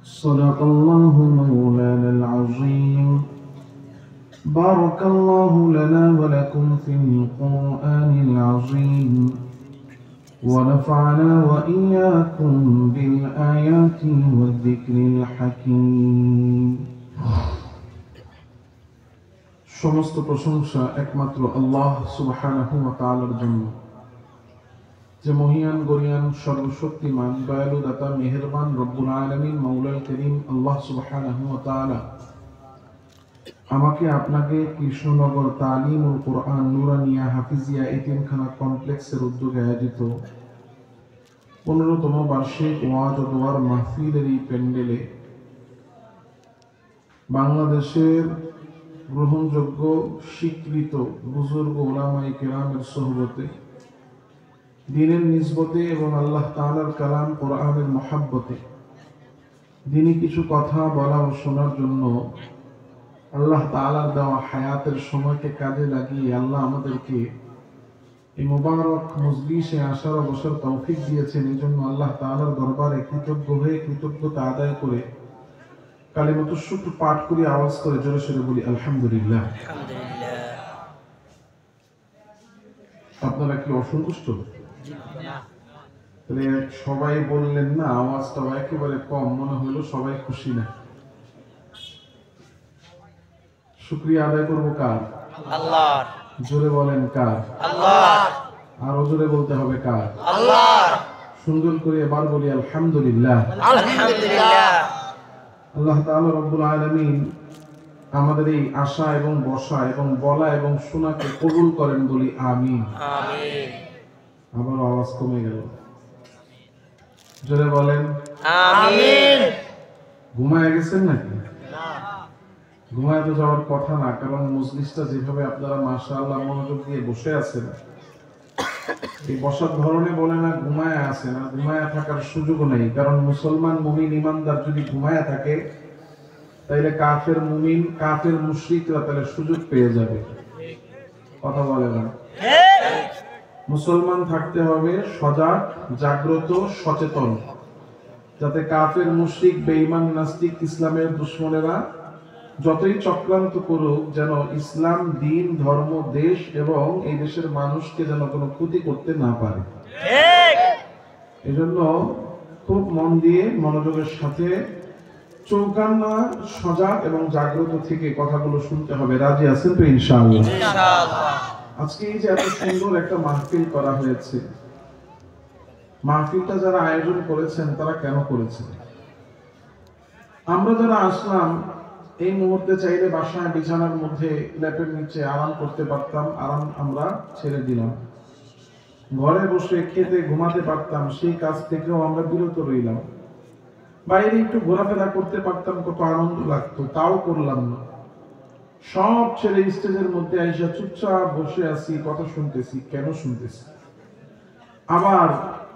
صدق الله مولانا العظيم. بارك الله لنا ولكم في القرآن العظيم ونفعنا وإياكم بالآيات والذكر الحكيم. সমস্ত প্রশংসা একমাত্র আল্লাহ সুবহানাহু ওয়া তাআলার জন্য, যে মহিয়ান গরিয়ান সর্বশক্তিমান দয়ালু দাতা মেহেরবান রব্বুল আলামিন মাওলাল করিম আল্লাহ সুবহানাহু ওয়া তাআলা আমাকে আপনাকে কৃষ্ণনগর তালিমুল কোরআন নুরানিয়া হাফিজিয়া এতিমখানা কমপ্লেক্সের উদ্যোগে আয়োজিত 15তম বার্ষিক ওয়াজ ও দোয়ার মাহফিলের এই প্যান্ডেলে বাংলাদেশের গ্রহণযোগ্য স্বীকৃত বুজুর্গ উলামায়ে কেরামের সোহবতে, দ্বীনের নিসবতে এবং আল্লাহ তাআলার কালাম কোরআনের মহাব্বতে দ্বীনি কিছু কথা বলা ও শোনার জন্য আল্লাহ তাআলার দেওয়া হায়াতের সময়কে কাজে লাগিয়ে আল্লাহ আমাদেরকে এই মুবারক মজলিসে আসার ও বসার তৌফিক দিয়েছেন। এই জন্য আল্লাহ তাআলার দরবারে কৃতজ্ঞ হয়ে কৃতজ্ঞতা আদায় করে কালিমাতুশ শুকর পাঠ করি, আওয়াজ করে জোরে সোরে বলি আলহামদুলিল্লাহ। আপনারা কি অসন্তুষ্ট? সবাই বললেন না, আওয়াজটা একেবারে কম মনে হলো, সবাই খুশি না। শুকরিয়া আদায় করবো কার? আল্লাহর। জোরে বলেন কার? আল্লাহর। আরো জোরে বলতে হবে কার? আল্লাহর। সুন্দর করে এবার বলি আলহামদুলিল্লাহ। আলহামদুলিল্লাহ। আল্লাহ তাআলা রব্বুল আলামিন আমাদের এই আশা এবং বসা এবং বলা এবং শোনাকে কবুল করেন, বলি আমিন। আমিন। আবার আওয়াজ কমে গেল, জোরে বলেন আমিন। ঘুমায় গেছেন নাকি? ঘুমায় তো যাওয়ার কথা না, কারণ মজলিসটা যেভাবে আপনারা মাশাআল্লাহ মনোযোগ দিয়ে বসে আছেন, এই বসার ধরনে বলে না ঘুমায় আছেন, আর ঘুমায় থাকার সুযোগ নেই। কারণ মুসলমান মুমিন ইমানদার যদি ঘুমায় থাকে, তাইলে কাফের মুমিন কাফের মুশরিকরা তাহলে সুযোগ পেয়ে যাবে। কথা বলে না? মুসলমান থাকতে হবে সজাগ, জাগ্রত, সচেতন, যাতে কাফের মুশরিক বেঈমান নাস্তিক ইসলামের দুশমনেরা যতই চক্রান্ত করুক, যেন ইসলাম দ্বীন ধর্ম দেশ এবং এই দেশের মানুষকে যেন কোনো ক্ষতি করতে না পারে। এজন্য খুব মন দিয়ে মনোযোগের সাথে চৌকান্না সজাগ এবং জাগ্রত থেকে কথাগুলো শুনতে হবে। রাজি আছেন তো ইনশাআল্লাহ? আজকে এই যে এত সুন্দর একটা মাহফিল করা হয়েছে, মাহফিলটা যারা আয়োজন করেছেন তারা কেন করেছেন? আমরা যারা আসলাম, এই মুহূর্তে চাইলে বাসায় বিছানার মধ্যে ল্যাপের নিচে আরাম করতে পারতাম, আরাম আমরা ছেড়ে দিলাম। ঘরে বসে খেতে ঘুমাতে পারতাম, সেই কাজ থেকেও আমরা বিরত রইলাম। বাইরে একটু ঘোরাফেরা করতে পারতাম, কত আনন্দ লাগতো, তাও করলাম না। সব ছেড়ে স্টেজের মধ্যে আইসা চুপচাপ বসে আছি, কথা শুনতেছি। কেন শুনতেছি? আবার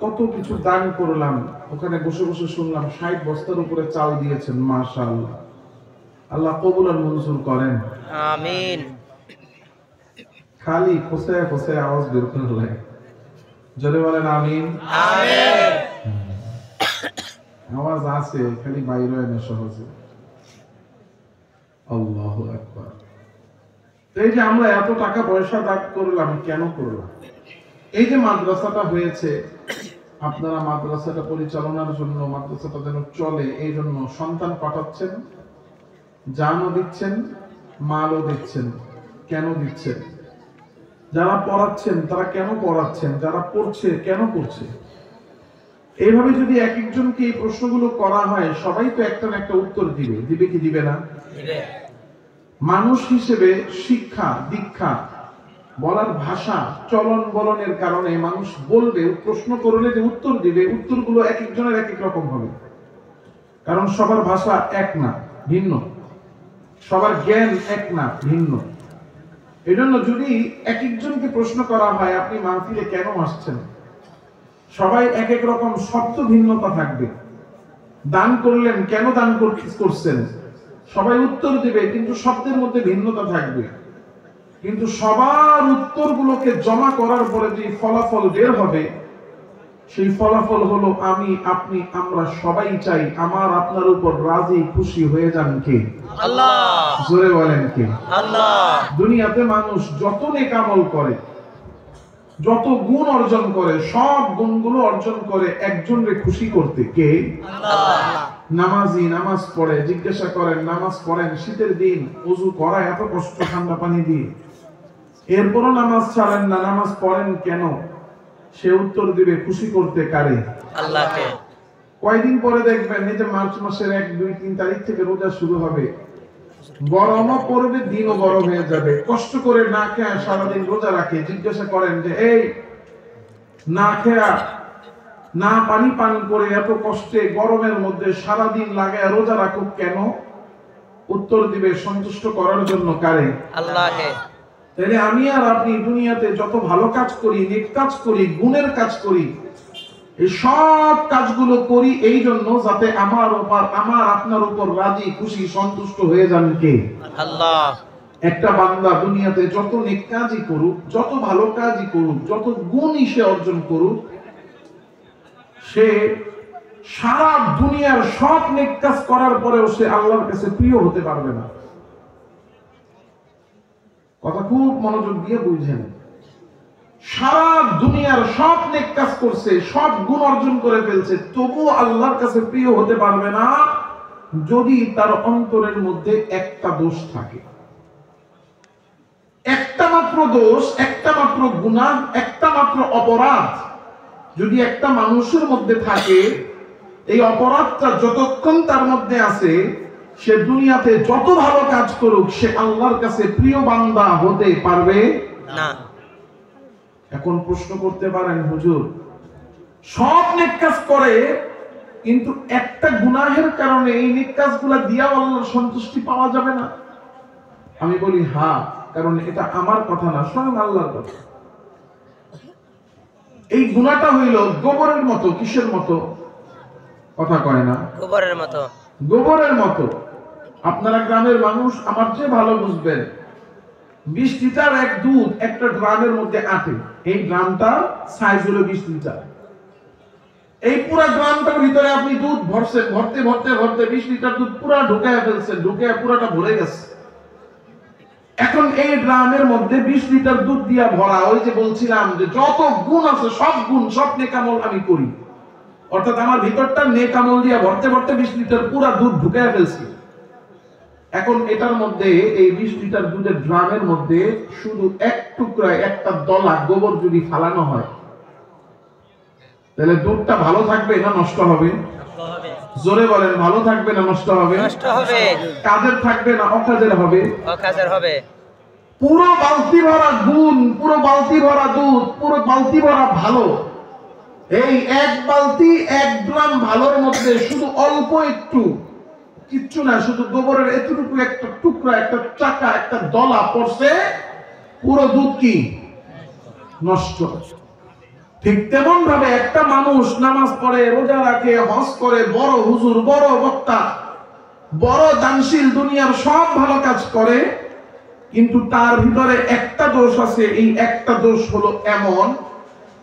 কত কিছু দান করলাম, ওখানে বসে বসে শুনলাম 60 বস্তার উপরে চাল দিয়েছেন, মাশাআল্লাহ। আল্লাহ কবুল আর মঞ্জুর করেন, আমিন। খালি কোসায় কোসায় আওয়াজ বের করে লাগে, জোরে বলেন আমিন। আমিন। আওয়াজ আছে, খালি বাইরে হয় না সহজে। আল্লাহু আকবার। এই যে আমরা এত টাকা পয়সা দান করলাম, কেন করলাম? এই যে মাদ্রাসাটা হয়েছে, আপনারা মাদ্রাসাটা পরিচালনার জন্য, মাদ্রাসাটা যেন চলে এই জন্য সন্তান পাঠাচ্ছেন, জানও দিচ্ছেন, মালও দিচ্ছেন। কেন দিচ্ছেন? যারা পড়াচ্ছেন তারা কেন পড়াচ্ছেন? যারা পড়ছে কেন পড়ছে? এইভাবে যদি এক একজনকে এই প্রশ্নগুলো করা হয়, সবাই তো একটা না একটা উত্তর দিবে। দিবে কি দিবে না? মানুষ হিসেবে শিক্ষা দীক্ষা বলার ভাষা চলন বলনের কারণে মানুষ বলবে, প্রশ্ন করলে যে উত্তর দিবে, উত্তরগুলো এক একজনের এক এক রকম হবে। কারণ সবার ভাষা এক না, ভিন্ন। সবার জ্ঞান এক না, ভিন্ন। এজন্য যদি এক একজনকে প্রশ্ন করা হয়, আপনি মাহফিলে কেন আসছেন, সবাই এক এক রকম শব্দ ভিন্নতা থাকবে। দান করলেন, কেন দান করছেন, সবাই উত্তর দিবে, কিন্তু শব্দের মধ্যে ভিন্নতা থাকবে। কিন্তু সবার উত্তরগুলোকে জমা করার পরে যে ফলাফল বের হবে, সেই ফলাফল হলো আমি, আপনি, আমরা সবাই চাই আমার আপনার উপর রাজি খুশি হয়ে যান কে? আল্লাহ। জোরে বলেন কে? আল্লাহ। দুনিয়াতে মানুষ যত নেক আমল করে, যত গুণ অর্জন করে, সব গুণগুলো অর্জন করে একজনকে খুশি করতে, কে? আল্লাহ। নামাজি নামাজ পড়ে, জিজ্ঞাসা করেন নামাজ পড়েন শীতের দিন, ওযু করা এত কষ্ট ঠান্ডা পানি দিয়ে, এরপরও নামাজ ছাড়েন না, নামাজ পড়েন কেন? সে উত্তর দিবে খুশি করতে কারে? আল্লাহকে। কয়দিন পরে দেখবেন এই যে মার্চ মাসের 1, 2, 3 তারিখ থেকে রোজা শুরু হবে, গরমও পড়বে, দিনও বড় হয়ে যাবে, কষ্ট করে না খেয়ে সারাদিন রোজা রাখে, জিজ্ঞাসা করেন যে এই না খেয়া না পানি পান করে এত কষ্টে গরমের মধ্যে সারাদিন লাগায় রোজা রাখুক কেন? উত্তর দিবে সন্তুষ্ট করার জন্য কারে? আল্লাহকে। তাহলে আমি আর আপনি দুনিয়াতে যত ভালো কাজ করি, নেক কাজ করি, গুণের কাজ করি, এই সব কাজগুলো করি এই জন্য যাতে আমার আপনার উপর রাজি খুশি সন্তুষ্ট হয়ে যান কে? আল্লাহ। একটা বান্দা দুনিয়াতে যত নেক কাজই করুক, যত ভালো কাজই করুক, যত গুণই সে অর্জন করুক, সে সারা দুনিয়ার সব নেক কাজ করার পরেও সে আল্লাহর কাছে প্রিয় হতে পারবে না। কথা খুব মনোযোগ দিয়ে বুঝেন। সারা দুনিয়ার সব নেক কাজ করছে, সব গুণ অর্জন করে ফেলছে, তবু আল্লাহর কাছে প্রিয় হতে পারবে না যদি তার অন্তরের মধ্যে একটা দোষ থাকে। একটা মাত্র দোষ, একটা মাত্র গুনাহ, একটা মাত্র অপরাধ যদি একটা মানুষের মধ্যে থাকে, এই অপরাধটা যতক্ষণ তার মধ্যে আছে, সে দুনিয়াতে যত ভালো কাজ করুক সে আল্লাহর কাছে প্রিয় বান্দা হতে পারবে না। এখন প্রশ্ন করতে পারেন হুজুর, সব নেক কাজ করে কিন্তু একটা গুনাহের কারণে এই নেক কাজগুলো দিয়া আল্লাহর সন্তুষ্টি পাওয়া যাবে না? আমি বলি হ্যাঁ, কারণ এটা আমার কথা না, স্বয়ং আল্লাহর কথা। এই গুনাহটা হইল গোবরের মতো। কিসের মতো? কথা কয় না। গোবরের মতো। গোবরের মতো। আপনারা গ্রামের মানুষ আমার চেয়ে ভালো বুঝবেন। 20 লিটার এক দুধ একটা ড্রামের মধ্যে আটে, এই ড্রামটা সাইজ হলো 20 লিটার। এই পুরো ড্রামটার ভিতরে আপনি দুধ ভরছেন, ভরতে ভরতে ভরতে 20 লিটার দুধ পুরো ঢুকায় ফেলছেন, ঢুকায় পুরোটা ভরে গেছে। এখন এই ড্রামের মধ্যে 20 লিটার দুধ দিয়া ভরা, ওই যে বলছিলাম যে যত গুণ আছে সব গুণ, সব নেক আমল আমি করি, অর্থাৎ আমার ভিতরটা নেক আমল দিয়া ভরতে ভরতে 20 লিটার পুরো দুধ ঢুকায় ফেলছি। এখন এটার মধ্যে এই 20 লিটার দুধের ড্রামের মধ্যে শুধু এক টুকরা, একটা দলা গোবর যদি ফালানো হয়, তাহলে দুধটা ভালো থাকবে না নষ্ট হবে? জোরে বলেন, ভালো থাকবে না নষ্ট হবে? নষ্ট হবে। কাজের থাকবে না অকাজের হবে? অকাজের হবে। পুরো বালতি ভরা গুণ, পুরো বালতি ভরা দুধ, পুরো বালতি ভরা ভালো, এই এক বালতি 1 গ্রাম ভালোর মধ্যে শুধু অল্প একটু, কিচ্ছু না, শুধু গোবরের এতটুকু একটা টুকরা, একটা চাকা, একটা দলা পড়ছে, পুরো দুধ কি নষ্ট। ঠিক তেমন ভাবে একটা মানুষ নামাজ পড়ে, রোজা রাখে, হজ করে, বড় হুজুর, বড় বক্তা, বড় দানশীল, দুনিয়ার সব ভালো কাজ করে, কিন্তু তার ভিতরে একটা দোষ আছে। এই একটা দোষ হলো এমন,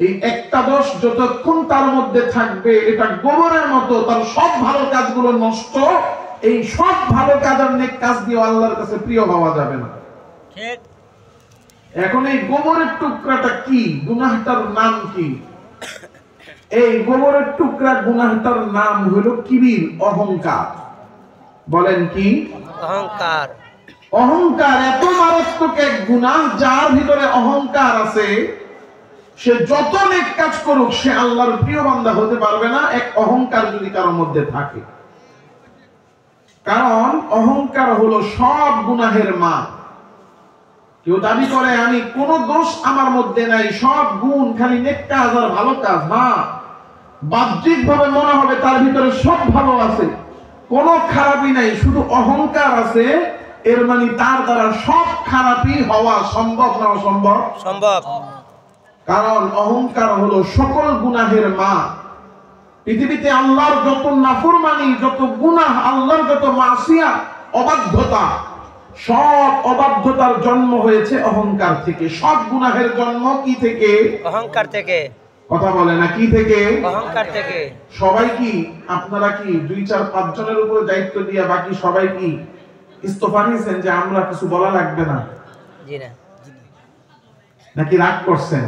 এই একটা দোষ যতক্ষণ তার মধ্যে থাকবে এটা গোবরের মতো, তার সব ভালো কাজগুলো নষ্ট। এই সব ভালো কাজের নেক কাজ দিয়ে আল্লাহর কাছে প্রিয় হওয়া যাবে না। ঠিক। এখন এই গোবরের টুকরাটা কি? গুনাহটার নাম কি? এই গোবরের টুকরা গুনাহটার নাম হলো কিবির, অহংকার। বলেন কি? অহংকার। অহংকার এত মারাত্মক এক গুনাহ, যার ভিতরে অহংকার আছে সে যত নেক কাজ করুক সে আল্লাহর প্রিয় বান্দা হতে পারবে না, এক অহংকার যদি কারোর মধ্যে থাকে। কারণ অহংকার হলো সব গুনাহের মা। কেউ দাবি করে আমি কোন দোষ আমার মধ্যে নাই, সব গুণ, খালি নেক কাজ আর ভালো কাজ। হ্যাঁ, বাহ্যিক ভাবে মনে হবে তার ভিতরে সব ভালো আছে, কোনো খারাপই নাই, শুধু অহংকার আছে, এর মানে তার দ্বারা সব খারাপই হওয়া সম্ভব না অসম্ভব? সম্ভব। কারণ অহংকার হলো সকল গুনাহের মা। পৃথিবীতে আল্লাহর যত নাফরমানি, যত গুনাহ, আল্লাহর যত মাসিয়া, অবাধ্যতা, সব অবাধ্যতার জন্ম হয়েছে অহংকার থেকে। সব গুনাহের জন্ম কি থেকে? অহংকার থেকে। কথা বলে না কি থেকে? অহংকার থেকে। সবাই কি আপনারা কি 2-4-5 জনের উপরে দায়িত্ব দিয়া বাকি সবাই কি ইস্তফা নিয়েছেন যে আমরা কিছু বলা লাগবে না? জি না। নাকি রাগ করছেন?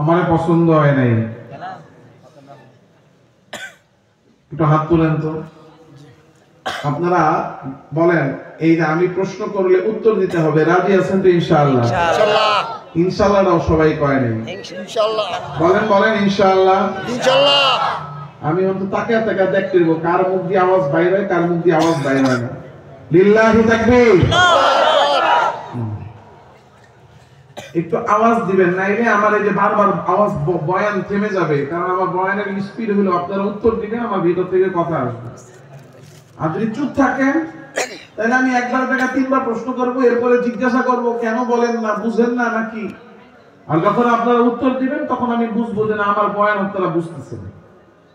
আমার পছন্দ হয় নাই? একটু হাত তুলেন তো। আপনারা বলেন, এই যে আমি প্রশ্ন করলে উত্তর দিতে হবে, রাজি আছেন তো? ইনশাআল্লাহ। ইনশাআল্লাহ। ইনশাআল্লাহটাও সবাই কয় নাই। ইনশাআল্লাহ। বলেন বলেন ইনশাআল্লাহ। ইনশাআল্লাহ। আমি অন্তত তাকে দেখতে দেব কার মুখ দিয়ে আওয়াজ বাইর হয়, কার মুখ দিয়ে আওয়াজ বাইর হয় না। লিল্লাহি তাকবীর। একটু আওয়াজ দিবেন, নাইলে আমার এই যে বারবার আওয়াজ বয়ান থেমে যাবে, কারণ আমার বয়ানের স্পিড হলো আপনারা উত্তর দিবেন, আমার ভিতর থেকে কথা আসবে। আর যদি চুপ থাকেন তাহলে আমি একবার থেকে 3বার প্রশ্ন করব, এরপরে জিজ্ঞাসা করব কেন বলেন না, বুঝেন না নাকি। আর যখন আপনারা উত্তর দিবেন তখন আমি বুঝবো যে না আমার বয়ান আপনারা বুঝতেছেন,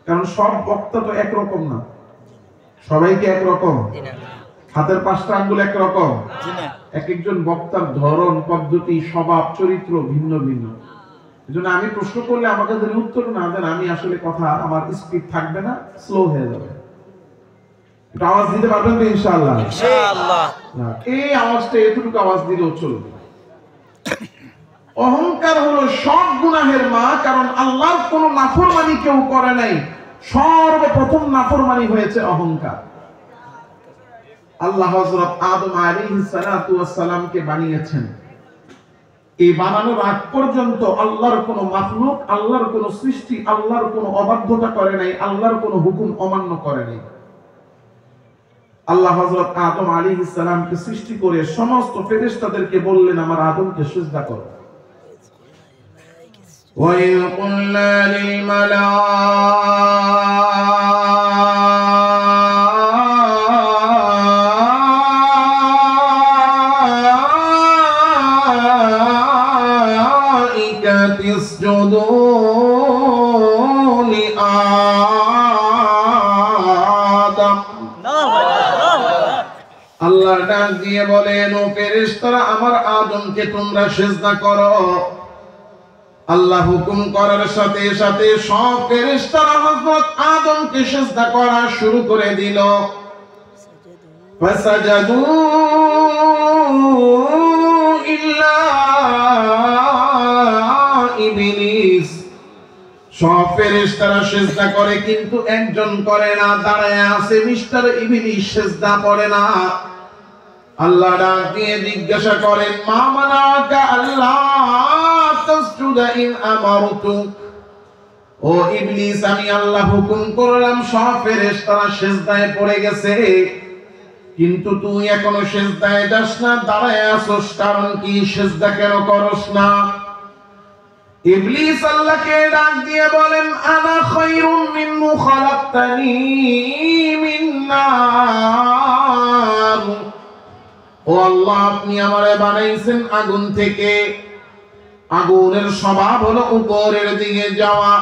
কারণ সব বক্তা তো একরকম না। সবাই কি একরকম? হাতের 5টা আঙ্গুল একরকম? এক একজন বক্তার ধরন, পদ্ধতি, স্বভাব, চরিত্র ভিন্ন ভিন্ন। এজন্য আমি প্রশ্ন করলে আমাকে যদি উত্তর না দেন, আমি আসলে কথা আমার স্পিড থাকবে না, স্লো হয়ে যাবে। একটু আওয়াজ দিতে পারবেন তো? ইনশাআল্লাহ। ইনশাআল্লাহ। এই আওয়াজটা এতটুকু আওয়াজ দিলেও চলবে। অহংকার হলো সব গুনাহের মা, কারণ আল্লাহর কোন নাফরমানি কেউ করে নাই, সর্বপ্রথম নাফরমানি হয়েছে অহংকার। আল্লাহ হযরত আদম আলাইহিস সালাতু ওয়াস সালামকে বানিয়েছেন, এই বানানোর আগ পর্যন্ত আল্লাহর কোন মাখলুক, আল্লাহর কোন সৃষ্টি, আল্লাহর কোন অবাধ্যতা করে নাই, আল্লাহর কোন হুকুম অমান্য করে নাই। আল্লাহ হযরত আদম আলাইহিস সালামকে সৃষ্টি করে সমস্ত ফেরেশতাদেরকে বললেন আমার আদমকে সিজদা করো। وَإِذْ قُلْنَا لِلْمَلَائِكَةِ اسْجُدُوا لِآدَمَ। আল্লাহ ডাক দিয়ে বলেন, ও ফেরেশতারা আমার আদমকে তোমরা সিজদা করো। আল্লাহ হুকুম করার সাথে সাথে সব ফেরেশতারা হযরত আদমকে সিজদা করা শুরু করে দিল। ফাসাজাদু ইল্লা ইবলিস। সব ফেরেশতারা সিজদা করে কিন্তু একজন করে না, দাঁড়ায় আছে মিস্টার ইবলিস, সিজদা করে না। আল্লাহ ডাক দিয়ে জিজ্ঞাসা করেন, মা মানাকা আল্লাহ তাসজুদা ইন আমারতু। ও ইবলিস, আমি আল্লাহ হুকুম করলাম, সব ফেরেশতারা সিজদায় পড়ে গেছে, কিন্তু তুই এখনো সিজদায় যাস না, দাঁড়ায় আছিস, কারণ কি? সিজদা কেন করস না? ইবলিস আল্লাহকে ডাক দিয়ে বলেন, আনা খায়রুম মিন্নু খালাকতানি মিন নার। ও আল্লাহ, আপনি আমারে বানাইছেন আগুন থেকে, আগুনের স্বভাব হলো উপরের দিকে যাওয়া।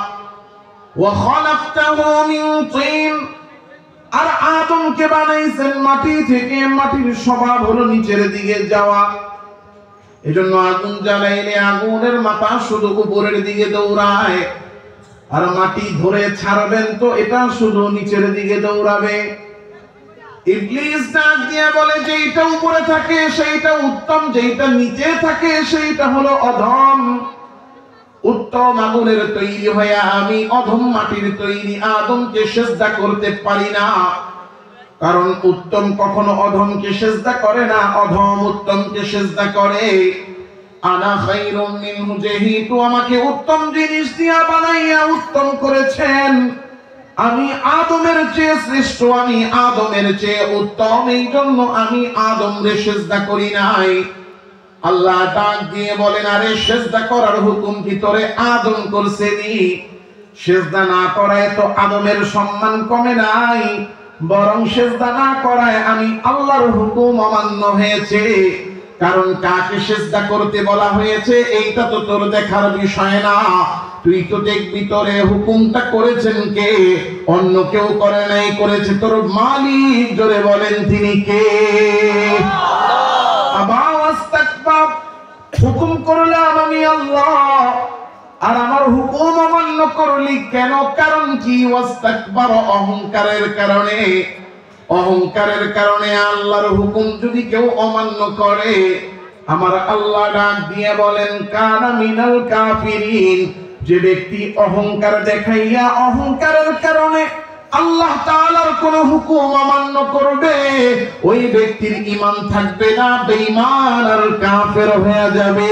ওয়া খালাকতাহু মিন তিন। আর আদমকে বানাইছেন মাটি থেকে, মাটির স্বভাব হলো নিচের দিকে যাওয়া। এজন্য আগুন জ্বালাইলে আগুনের মাথা শুধু উপরের দিকে দৌড়ায়, আর মাটি ধরে ছাড়বেন তো এটা শুধু নিচের দিকে দৌড়াবে। ইবলিস ডাক দিয়ে বলে, যেইটা উপরে থাকে সেইটা উত্তম, যেইটা নিচে থাকে সেইটা হলো অধম। উত্তম আগুনের তৈরি হয়ে আমি অধম মাটির তৈরি আদমকে সিজদা করতে পারি না, কারণ উত্তম কখনো অধমকে সিজদা করে না, অধম উত্তমকে সিজদা করে। আনা খায়রুম মিনহু, যেহেতু আমাকে উত্তম জিনিস দিয়া বানাইয়া উত্তম করেছেন, আমি আদমের চেয়ে শ্রেষ্ঠ, আমি আদমের চেয়ে উত্তম, এই জন্য আমি আদমরে সিজদা করি নাই। আল্লাহ ডাক দিয়ে বলেন, আরে সিজদা করার হুকুম কি তোরে আদম করছেনি? সিজদা না করায় তো আদমের সম্মান কমে নাই, বরং সিজদা না করায় আমি আল্লাহর হুকুম অমান্য হয়েছে। কারণ কাকে সিজদা করতে বলা হয়েছে এইটা তো তোর দেখার বিষয় না, তুই তো দেখবি তোরে হুকুমটা করেছেন কে, অন্য কেউ করে নাই, করেছে তোর মালিক। জোরে বলেন তিনি কে? আল্লাহ। হুকুম করলাম আমি আল্লাহ, আর আমার হুকুম অমান্য করলি কেন? কারণ কি? ওয়াস্তাকবার, অহংকারের কারণে। অহংকারের কারণে আল্লাহর হুকুম যদি কেউ অমান্য করে, আমার আল্লাহ ডাক দিয়ে বলেন কানা মিনাল কাফিরিন। যে ব্যক্তি অহংকার দেখাইয়া অহংকারের কারণে আল্লাহ তাআলার কোন হুকুম অমান্য করবে, ওই ব্যক্তির ঈমান থাকবে না, বেঈমান আর কাফের হয়ে যাবে।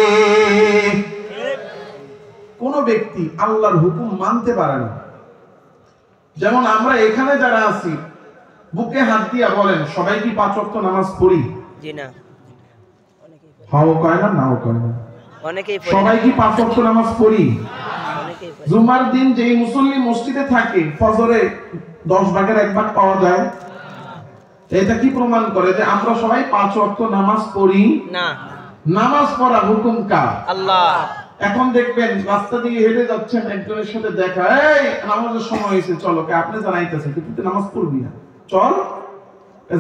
কোন ব্যক্তি আল্লাহর হুকুম মানতে পারে না। যেমন আমরা এখানে যারা আছি, বুকে হাত দিয়া বলেন, সবাই কি 5 ওয়াক্ত নামাজ পড়ি? জি না। হাও কয় না, নাও কয় না। অনেকেই সবাই কি 5 ওয়াক্ত নামাজ পড়ি? অনেকেই জুমার দিন যেই মুসল্লি মসজিদে থাকে, ফজরে 10 ভাগের 1 ভাগ পাওয়া যায়। এটা কি প্রমাণ করে? যে আমরা সবাই 5 ওয়াক্ত নামাজ পড়ি না। নামাজ পড়া হুকুম কার? আল্লাহ। এখন দেখবেন রাস্তা দিয়ে হেঁটে যাচ্ছেন, একজনের সাথে দেখা, এই নামাজের সময় হয়েছে, চলো। কে আপনি জানাইতেছেন কিন্তু তুই নামাজ পড়বি না, চল।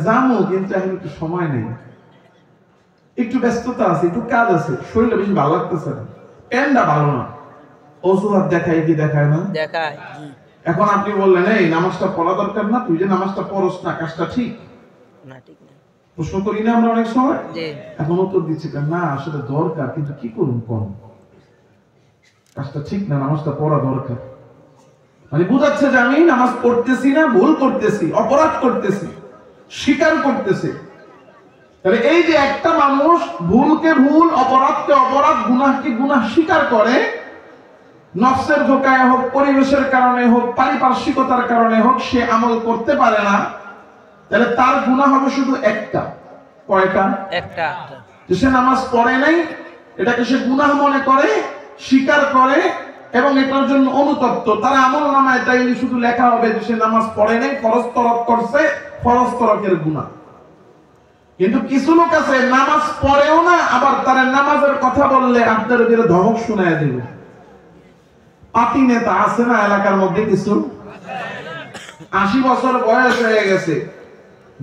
জানো কিন্তু এখন একটু সময় নেই, একটু ব্যস্ততা আছে, একটু কাজ আছে, শরীরটা বেশি ভালো লাগতেছে না, প্যান্টটা ভালো না, অজুহাত দেখায় কি দেখায় না? দেখায়। এখন আপনি বললেন এই নামাজটা পড়া দরকার না, তুই যে নামাজটা পড়স না, কাজটা ঠিক না, ঠিক না। প্রশ্ন করি না আমরা অনেক সময়? জি। এখন উত্তর দিচ্ছি না, আসলে দরকার, কিন্তু কি করুন কোন কাজটা ঠিক না, নামাজটা পড়া দরকার। মানে বুঝাচ্ছে যে আমি নামাজ পড়তেছি না, ভুল করতেছি, অপরাধ করতেছি, স্বীকার করতেছি। তাহলে এই যে একটা মানুষ ভুলকে ভুল, অপরাধকে অপরাধ, গুনাহকে গুনাহ স্বীকার করে, নফসের ধোকায় হোক, পরিবেশের কারণে হোক, পারিপার্শ্বিকতার কারণে হোক, সে আমল করতে পারে না, তাহলে তার গুনাহ হবে শুধু একটা। কয়টা? একটা। যে সে নামাজ পড়ে নাই, এটাকে সে গুনাহ মনে করে, স্বীকার করে এবং এটার জন্য অনুতপ্ত। তার আমল নামায় তাইলে শুধু লেখা হবে যে সে নামাজ পড়ে নাই, ফরজ তরক করছে, ফরজ তরকের গুনাহ। কিন্তু কিছু লোক আছে নামাজ পড়েও না, আবার তার নামাজের কথা বললে আপনার বিরুদ্ধে ধমক শোনায় দিবে। পাতি নেতা আছে না এলাকার মধ্যে কিছু, 80 বছর বয়স হয়ে গেছে,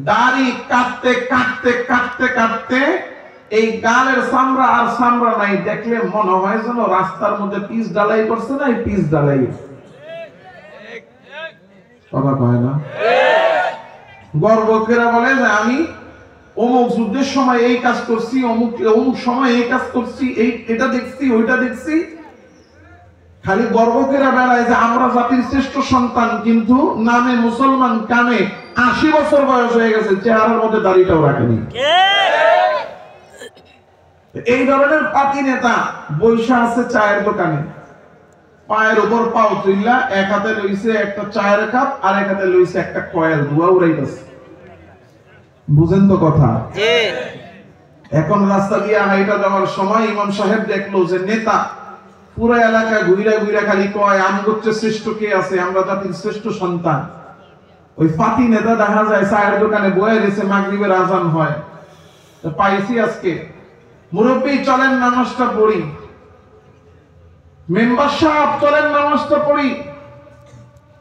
দাড়ি কাটতে কাটতে কাটতে কাটতে এই গালের চামড়া আর চামড়া নাই, দেখলে মনে হয় যেন রাস্তার মধ্যে পিচ ডালাই করছে না, এই পিচ ডালাই। কথা কয় না? গর্ব করে বলে যে আমি অমুক যুদ্ধের সময় এই কাজ করছি, অমুক অমুক সময় এই কাজ করছি, এটা দেখছি, ওইটা দেখছি। খালি গর্ব করে বেড়ায় যে আমরা জাতির শ্রেষ্ঠ সন্তান, কিন্তু নামে মুসলমান, কামে 80 বছর বয়স হয়ে গেছে, চেহারার মধ্যে দাড়িটাও রাখেনি। এই ধরনের পাতি নেতা বৈশা আছে চায়ের দোকানে, পায়ের উপর পাও তুইলা, এক হাতে লইছে একটা চায়ের কাপ, আর এক হাতে লইছে একটা কয়েল, ধোয়া উড়াইতেছে। বুঝেন তো কথা? এখন রাস্তা দিয়ে হাইটা যাওয়ার সময় ইমাম সাহেব দেখলো যে নেতা পুরো এলাকা ঘুরা ঘুরা খালি কয় আমগো শ্রেষ্ঠ কে আছে, আমরা জাতির শ্রেষ্ঠ সন্তান। ওই ফাতি নেতা দেখা যায় চায়ের দোকানে বয়ে রয়েছে, মাগরিবের আজান হয়, পাইছি আজকে মুরব্বী চলেন নামাজটা পড়ি, মেম্বার সাহেব চলেন নামাজটা পড়ি,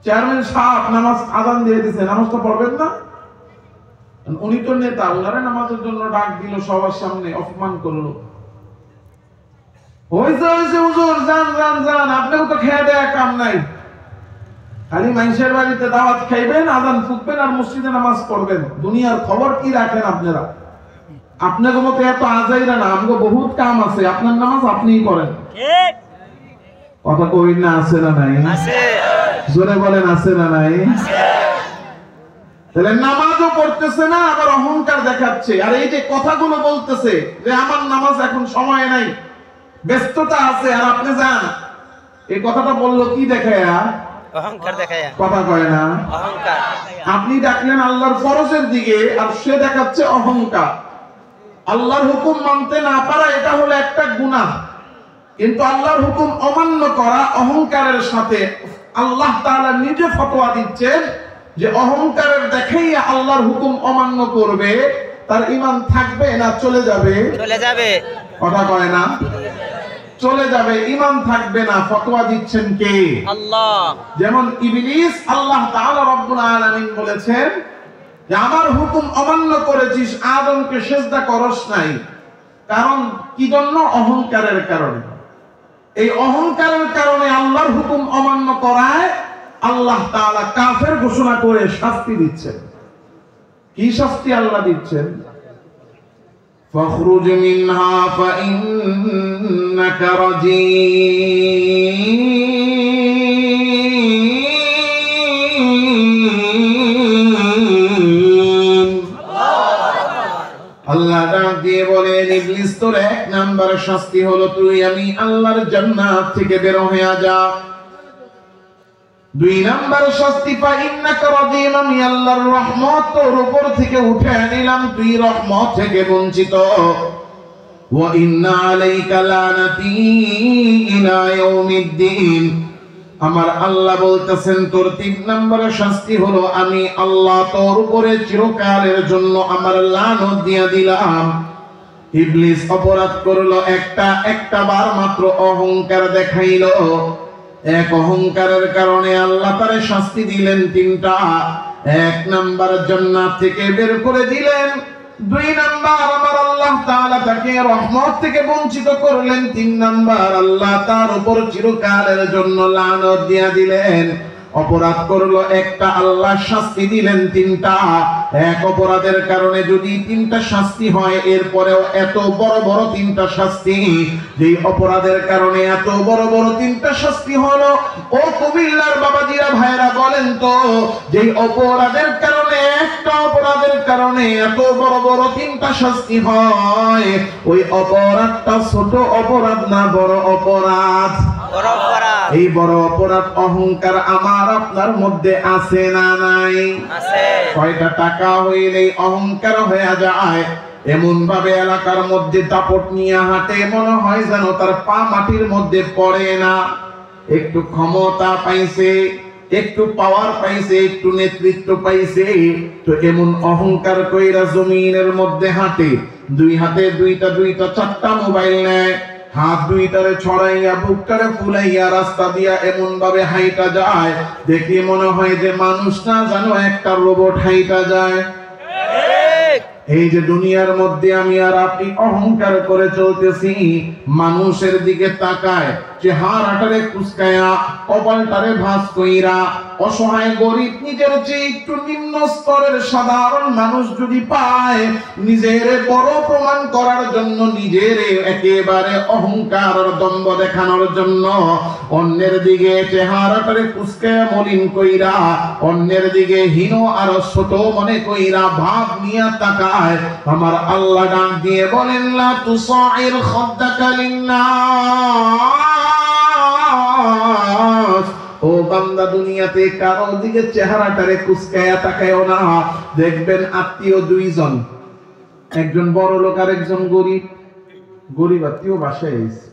চেয়ারম্যান সাহেব নামাজ আজান দিয়ে দিছে, নামাজটা পড়বেন না? উনি তো নেতা, ওনারে নামাজের জন্য ডাক দিল, সবার সামনে অপমান করলো। হইছে হইছে হুজুর, যান যান যান, আপনিও তো খেয়ে দেয়া কাম নাই, খালি মানুষের বাড়িতে দাওয়াত খাইবেন, আজান ফুকবেন আর মসজিদে নামাজ পড়বেন, দুনিয়ার খবর কি রাখেন আপনারা? আপনার মতো এত আজাইরা না, আমগো বহুত কাম আছে, আপনার নামাজ আপনিই করেন। কথা কই না? আছে না নাই? জোরে বলেন আছে না নাই? তাহলে নামাজও পড়তেছে না, আবার অহংকার দেখাচ্ছে। আর এই যে কথাগুলো বলতেছে যে আমার নামাজ এখন সময় নাই, ব্যস্ততা আছে, আর আপনি যান, এই কথাটা বললো কি দেখায়া? অহংকার দেখায়। কথা কয় না? অহংকার। আপনি ডাকলেন আল্লাহর ফরজের দিকে, আর সে দেখাচ্ছে অহংকার। আল্লাহর হুকুম মানতে না পারা, এটা হলো একটা গুনাহ, কিন্তু আল্লাহর হুকুম অমান্য করা অহংকারের সাথে, আল্লাহ তাআলা নিজে ফতোয়া দিচ্ছেন যে অহংকারের দেখাইয়া আল্লাহর হুকুম অমান্য করবে, তার ঈমান থাকবে না চলে যাবে? চলে যাবে। কথা কয় না? চলে যাবে, ঈমান থাকবে না। ফতোয়া দিচ্ছেন কে? আল্লাহ। যেমন ইবলিস, আল্লাহ তাআলা রব্বুল আলামিন বলেছেন যে আমার হুকুম অমান্য করেছিস, আদমকে সিজদা করস নাই, কারণ কি জন্য? অহংকারের কারণে। এই অহংকারের কারণে আল্লাহর হুকুম অমান্য করায় আল্লাহ তাআলা কাফের ঘোষণা করে শাস্তি দিচ্ছেন। কি শাস্তি আল্লাহ দিচ্ছেন? فاخرج منها فإنك رجيم। আল্লাহ ডাক দিয়ে বলেন, ইবলিস তোর এক নাম্বার শাস্তি হলো তুই আমি আল্লাহর জান্নাত থেকে বের হয়ে যা। দুই নাম্বার শাস্তি পা ইন্নাকা রাজিম, আমি আল্লাহর রহমত তোর উপর থেকে উঠে নিলাম, তুই রহমত থেকে বঞ্চিত। ওয়া ইন্না আলাইকা লানাতি ইলা ইয়াউমিদ্দিন, আমার আল্লাহ বলতেছেন তোর তিন নাম্বার শাস্তি হলো আমি আল্লাহ তোর উপরে চিরকালের জন্য আমার লানত দিয়ে দিলাম। ইবলিস অপরাধ করলো একটা বার মাত্র অহংকার দেখাইলো। এক অহংকারের কারণে আল্লাহ তারে শাস্তি দিলেন তিনটা। এক নাম্বার জান্নাত থেকে বের করে দিলেন, দুই নাম্বার আমার আল্লাহ তাআলা তাকে রহমত থেকে বঞ্চিত করলেন, তিন নাম্বার আল্লাহ তার উপর চিরকালের জন্য লানত দিয়ে দিলেন। অপরাধ করলো একটা, আল্লাহ শাস্তি দিলেন তিনটা। এক অপরাধের কারণে যদি তিনটা শাস্তি হয়, এরপরেও এত বড় বড় তিনটা শাস্তি, যেই অপরাধের কারণে এত বড় বড় তিনটা শাস্তি হলো, ও কুমিল্লার বাবাজিরা ভাইরা বলেন তো, যেই অপরাধের কারণে একটা অপরাধের কারণে এত বড় বড় তিনটা শাস্তি হয়, ওই অপরাধটা ছোট অপরাধ না বড় অপরাধ? এই বড় অপরাধ অহংকার আমার আপনার মধ্যে আছে না নাই? আছে। কয়টা টাকা হইলেই অহংকার হয়ে যায়, এমন ভাবে এলাকার মধ্যে দাপট নিয়ে হাঁটে, মনে হয় যেন তার পা মাটির মধ্যে পড়ে না। একটু ক্ষমতা পাইছে, একটু পাওয়ার পাইছে, একটু নেতৃত্ব পাইছে, তো এমন অহংকার কইরা জমিনের মধ্যে হাঁটে, দুই হাতে দুইটা চারটা মোবাইল নেয়, হাত দুইটারে ছড়াইয়া বুকটারে ফুলাইয়া রাস্তা দিয়া এমন ভাবে হাইটা যায়, দেখে মনে হয় যে মানুষ না জানো একটা রোবট হাইটা যায়। এই যে দুনিয়ার মধ্যে আমি আর আপনি অহংকার করে চলতেছি, মানুষের দিকে তাকায়, চেহারাটারে কুচকায়া, কপালটারে ভাঁজ কইরা, অসহায় গরিব নিজের চেয়ে একটু নিম্ন স্তরের সাধারণ মানুষ যদি পায়, নিজের বড় প্রমাণ করার জন্য, নিজের একেবারে অহংকার আর দম্ভ দেখানোর জন্য অন্যের দিকে চেহারাটারে কুচকায়া মলিন কইরা, অন্যের দিকে হীন আর ছোট মনে কইরা ভাব নিয়ে তাকায়, আমার আল্লাহ ডাক দিয়ে বলেন, লা তুসাইর খাদ্দাকা লিন্নাস, ও বান্দা দুনিয়াতে কারো দিকে চেহারাটারে কুচকায়া তাকায়ও না। দেখবেন আত্মীয় দুইজন, একজন বড় লোক আর একজন গরিব, গরিব আত্মীয় বাসায় এসে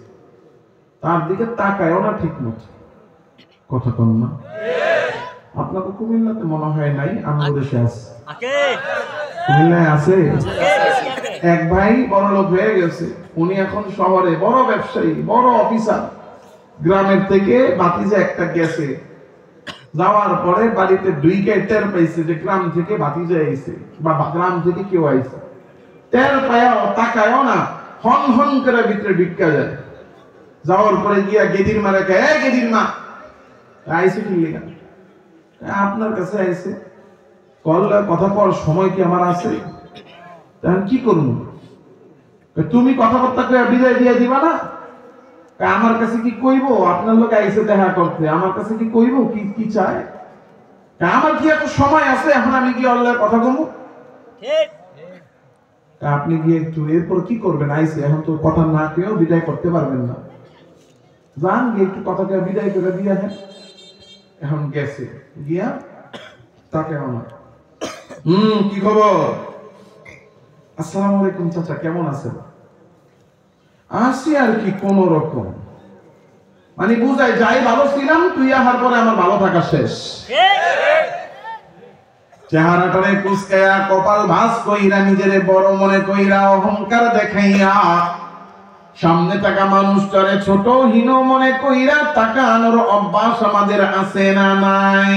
তার দিকে তাকায়ও না ঠিক মতো। কথা কন না? আপনাকে কুমিল্লাতে মনে হয় নাই, আমার দেশে আছে। কুমিল্লায় আছে এক ভাই বড় লোক হয়ে গেছে, উনি এখন শহরে বড় ব্যবসায়ী, বড় অফিসার। গ্রামের থেকে ভাতিজা একটা গেছে, যাওয়ার পরে বাড়িতে টের পাইছে যে গ্রাম থেকে ভাতিজা আইছে বা গ্রাম থেকে কেউ আইছে। টের পায়াও তাকায়ও না, হন হন করে ভিতরে ঢুকা যায়। যাওয়ার পরে গিয়া গেদির মারে কে, গেদির মা আইছে কি লিগা? আপনার কাছে আইছে, কল্লা কথা কর সময় কি আমার আছে? তখন কি করবো? তুমি কথাবার্তা কয়ে বিদায় দিয়ে দিবা না? আমার কাছে কি কইব? আপনার লোক আইসে দেখা করতে, আমার কাছে কি কইব কি কি চায়? আমার কি এত সময় আছে এখন আমি কি আল্লাহর কথা কমু? আপনি গিয়ে একটু এরপর কি করবেন? আইসে এখন তো কথা না কেউ বিদায় করতে পারবেন না, যান গিয়ে একটু কথাকে বিদায় করে দিয়ে আসেন। এখন গেছে গিয়া তাকে আমার কি খবর? আসসালামু আলাইকুম চাচা, কেমন আছেন? আসি আর কি কোন রকম, মানে বুঝাই যাই ভালো ছিলাম, তুই আহার পরে আমার ভালো থাকা শেষ। চেহারাটারে কুচকায়া, কপাল ভাঁজ কইরা, নিজের বড় মনে কইরা, অহংকার দেখাইয়া, সামনে থাকা মানুষটারে ছোট হীন মনে কইরা তাকানোর অভ্যাস আমাদের আছে না নাই?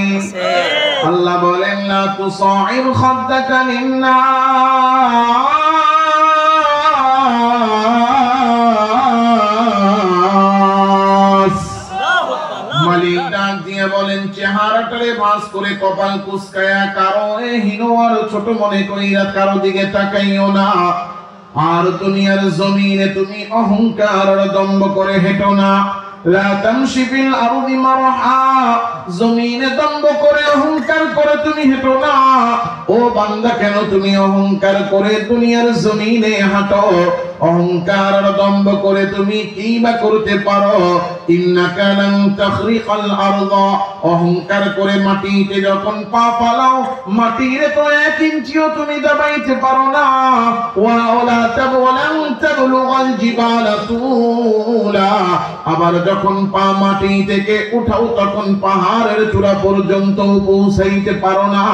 আল্লাহ বলেন, লা তুসাইর খাদ্দাকা লিন্নাস, কপালে ভাঁজ করে কপাল কুঁচকায়া কারো হীন আর ছোট মনে কইরা কারো দিকে তাকাইও না। আর দুনিয়ার জমিনে তুমি অহংকার আর দম্ভ করে হেঁটো না। লা তামশি ফিল আরদি মারহা, জমিনে দম্ভ করে অহংকার করে তুমি হেঁটো না। ও বান্দা, কেন তুমি অহংকার করে দুনিয়ার জমিনে হাঁটো? অহংকার আর দম্ভ করে তুমি কি বা করতে পারো? ইন্নাকা লান তাখরিকাল আরদ, অহংকার করে মাটিতে যখন পা ফালাও মাটিরে তো 1 ইঞ্চিও তুমি দাবাইতে পারো না। ওয়ালা তাবলান তাবলুগাল জিবালা তুলা, আবার যখন পা মাটি থেকে উঠাও তখন পাহাড়ের চূড়া পর্যন্ত পৌঁছাইতে পারো না।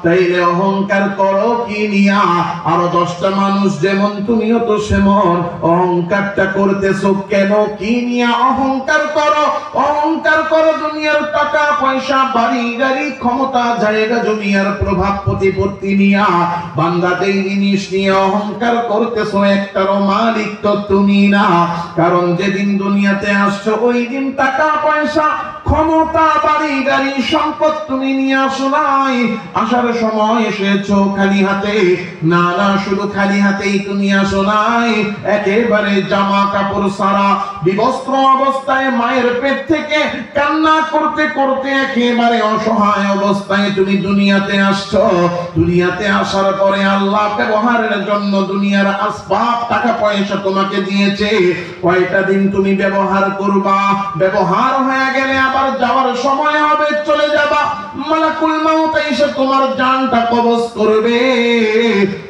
তাইলে অহংকার করো কি নিয়া? আরো 10টা মানুষ যেমন তুমিও তো সেমন। অহংকারটা করতেছো কেন? কি নিয়া অহংকার করো? অহংকার করো দুনিয়ার টাকা পয়সা, বাড়ি গাড়ি, ক্ষমতা, জায়গা জমি আর প্রভাব প্রতিপত্তি নিয়া। বান্দা যেই জিনিস নিয়ে অহংকার করতেছো একটারও মালিক তো তুমি না। কারণ যেদিন দুনিয়াতে আসছো ওই দিন টাকা পয়সা, ক্ষমতা, বাড়ি গাড়ি, সম্পদ তুমি নিয়ে আসো নাই। আসার সময় এসেছো খালি হাতে। না না, শুধু খালি হাতেই তুমি আসো নাই, একেবারে জামা কাপড় সারা বিবস্ত্র অবস্থায় মায়ের পেট থেকে কান্না করতে করতে একেবারে অসহায় অবস্থায় তুমি দুনিয়াতে আসছো। দুনিয়াতে আসার পরে আল্লাহ ব্যবহারের জন্য দুনিয়ার আসবাব টাকা পয়সা তোমাকে দিয়েছে। কয়টা দিন তুমি ব্যবহার করবা? ব্যবহার হয়ে গেলে আবার যাওয়ার সময় হবে, চলে যাবা। মালাকুল মাউত এসে তোমার জানটা কবজ করবে।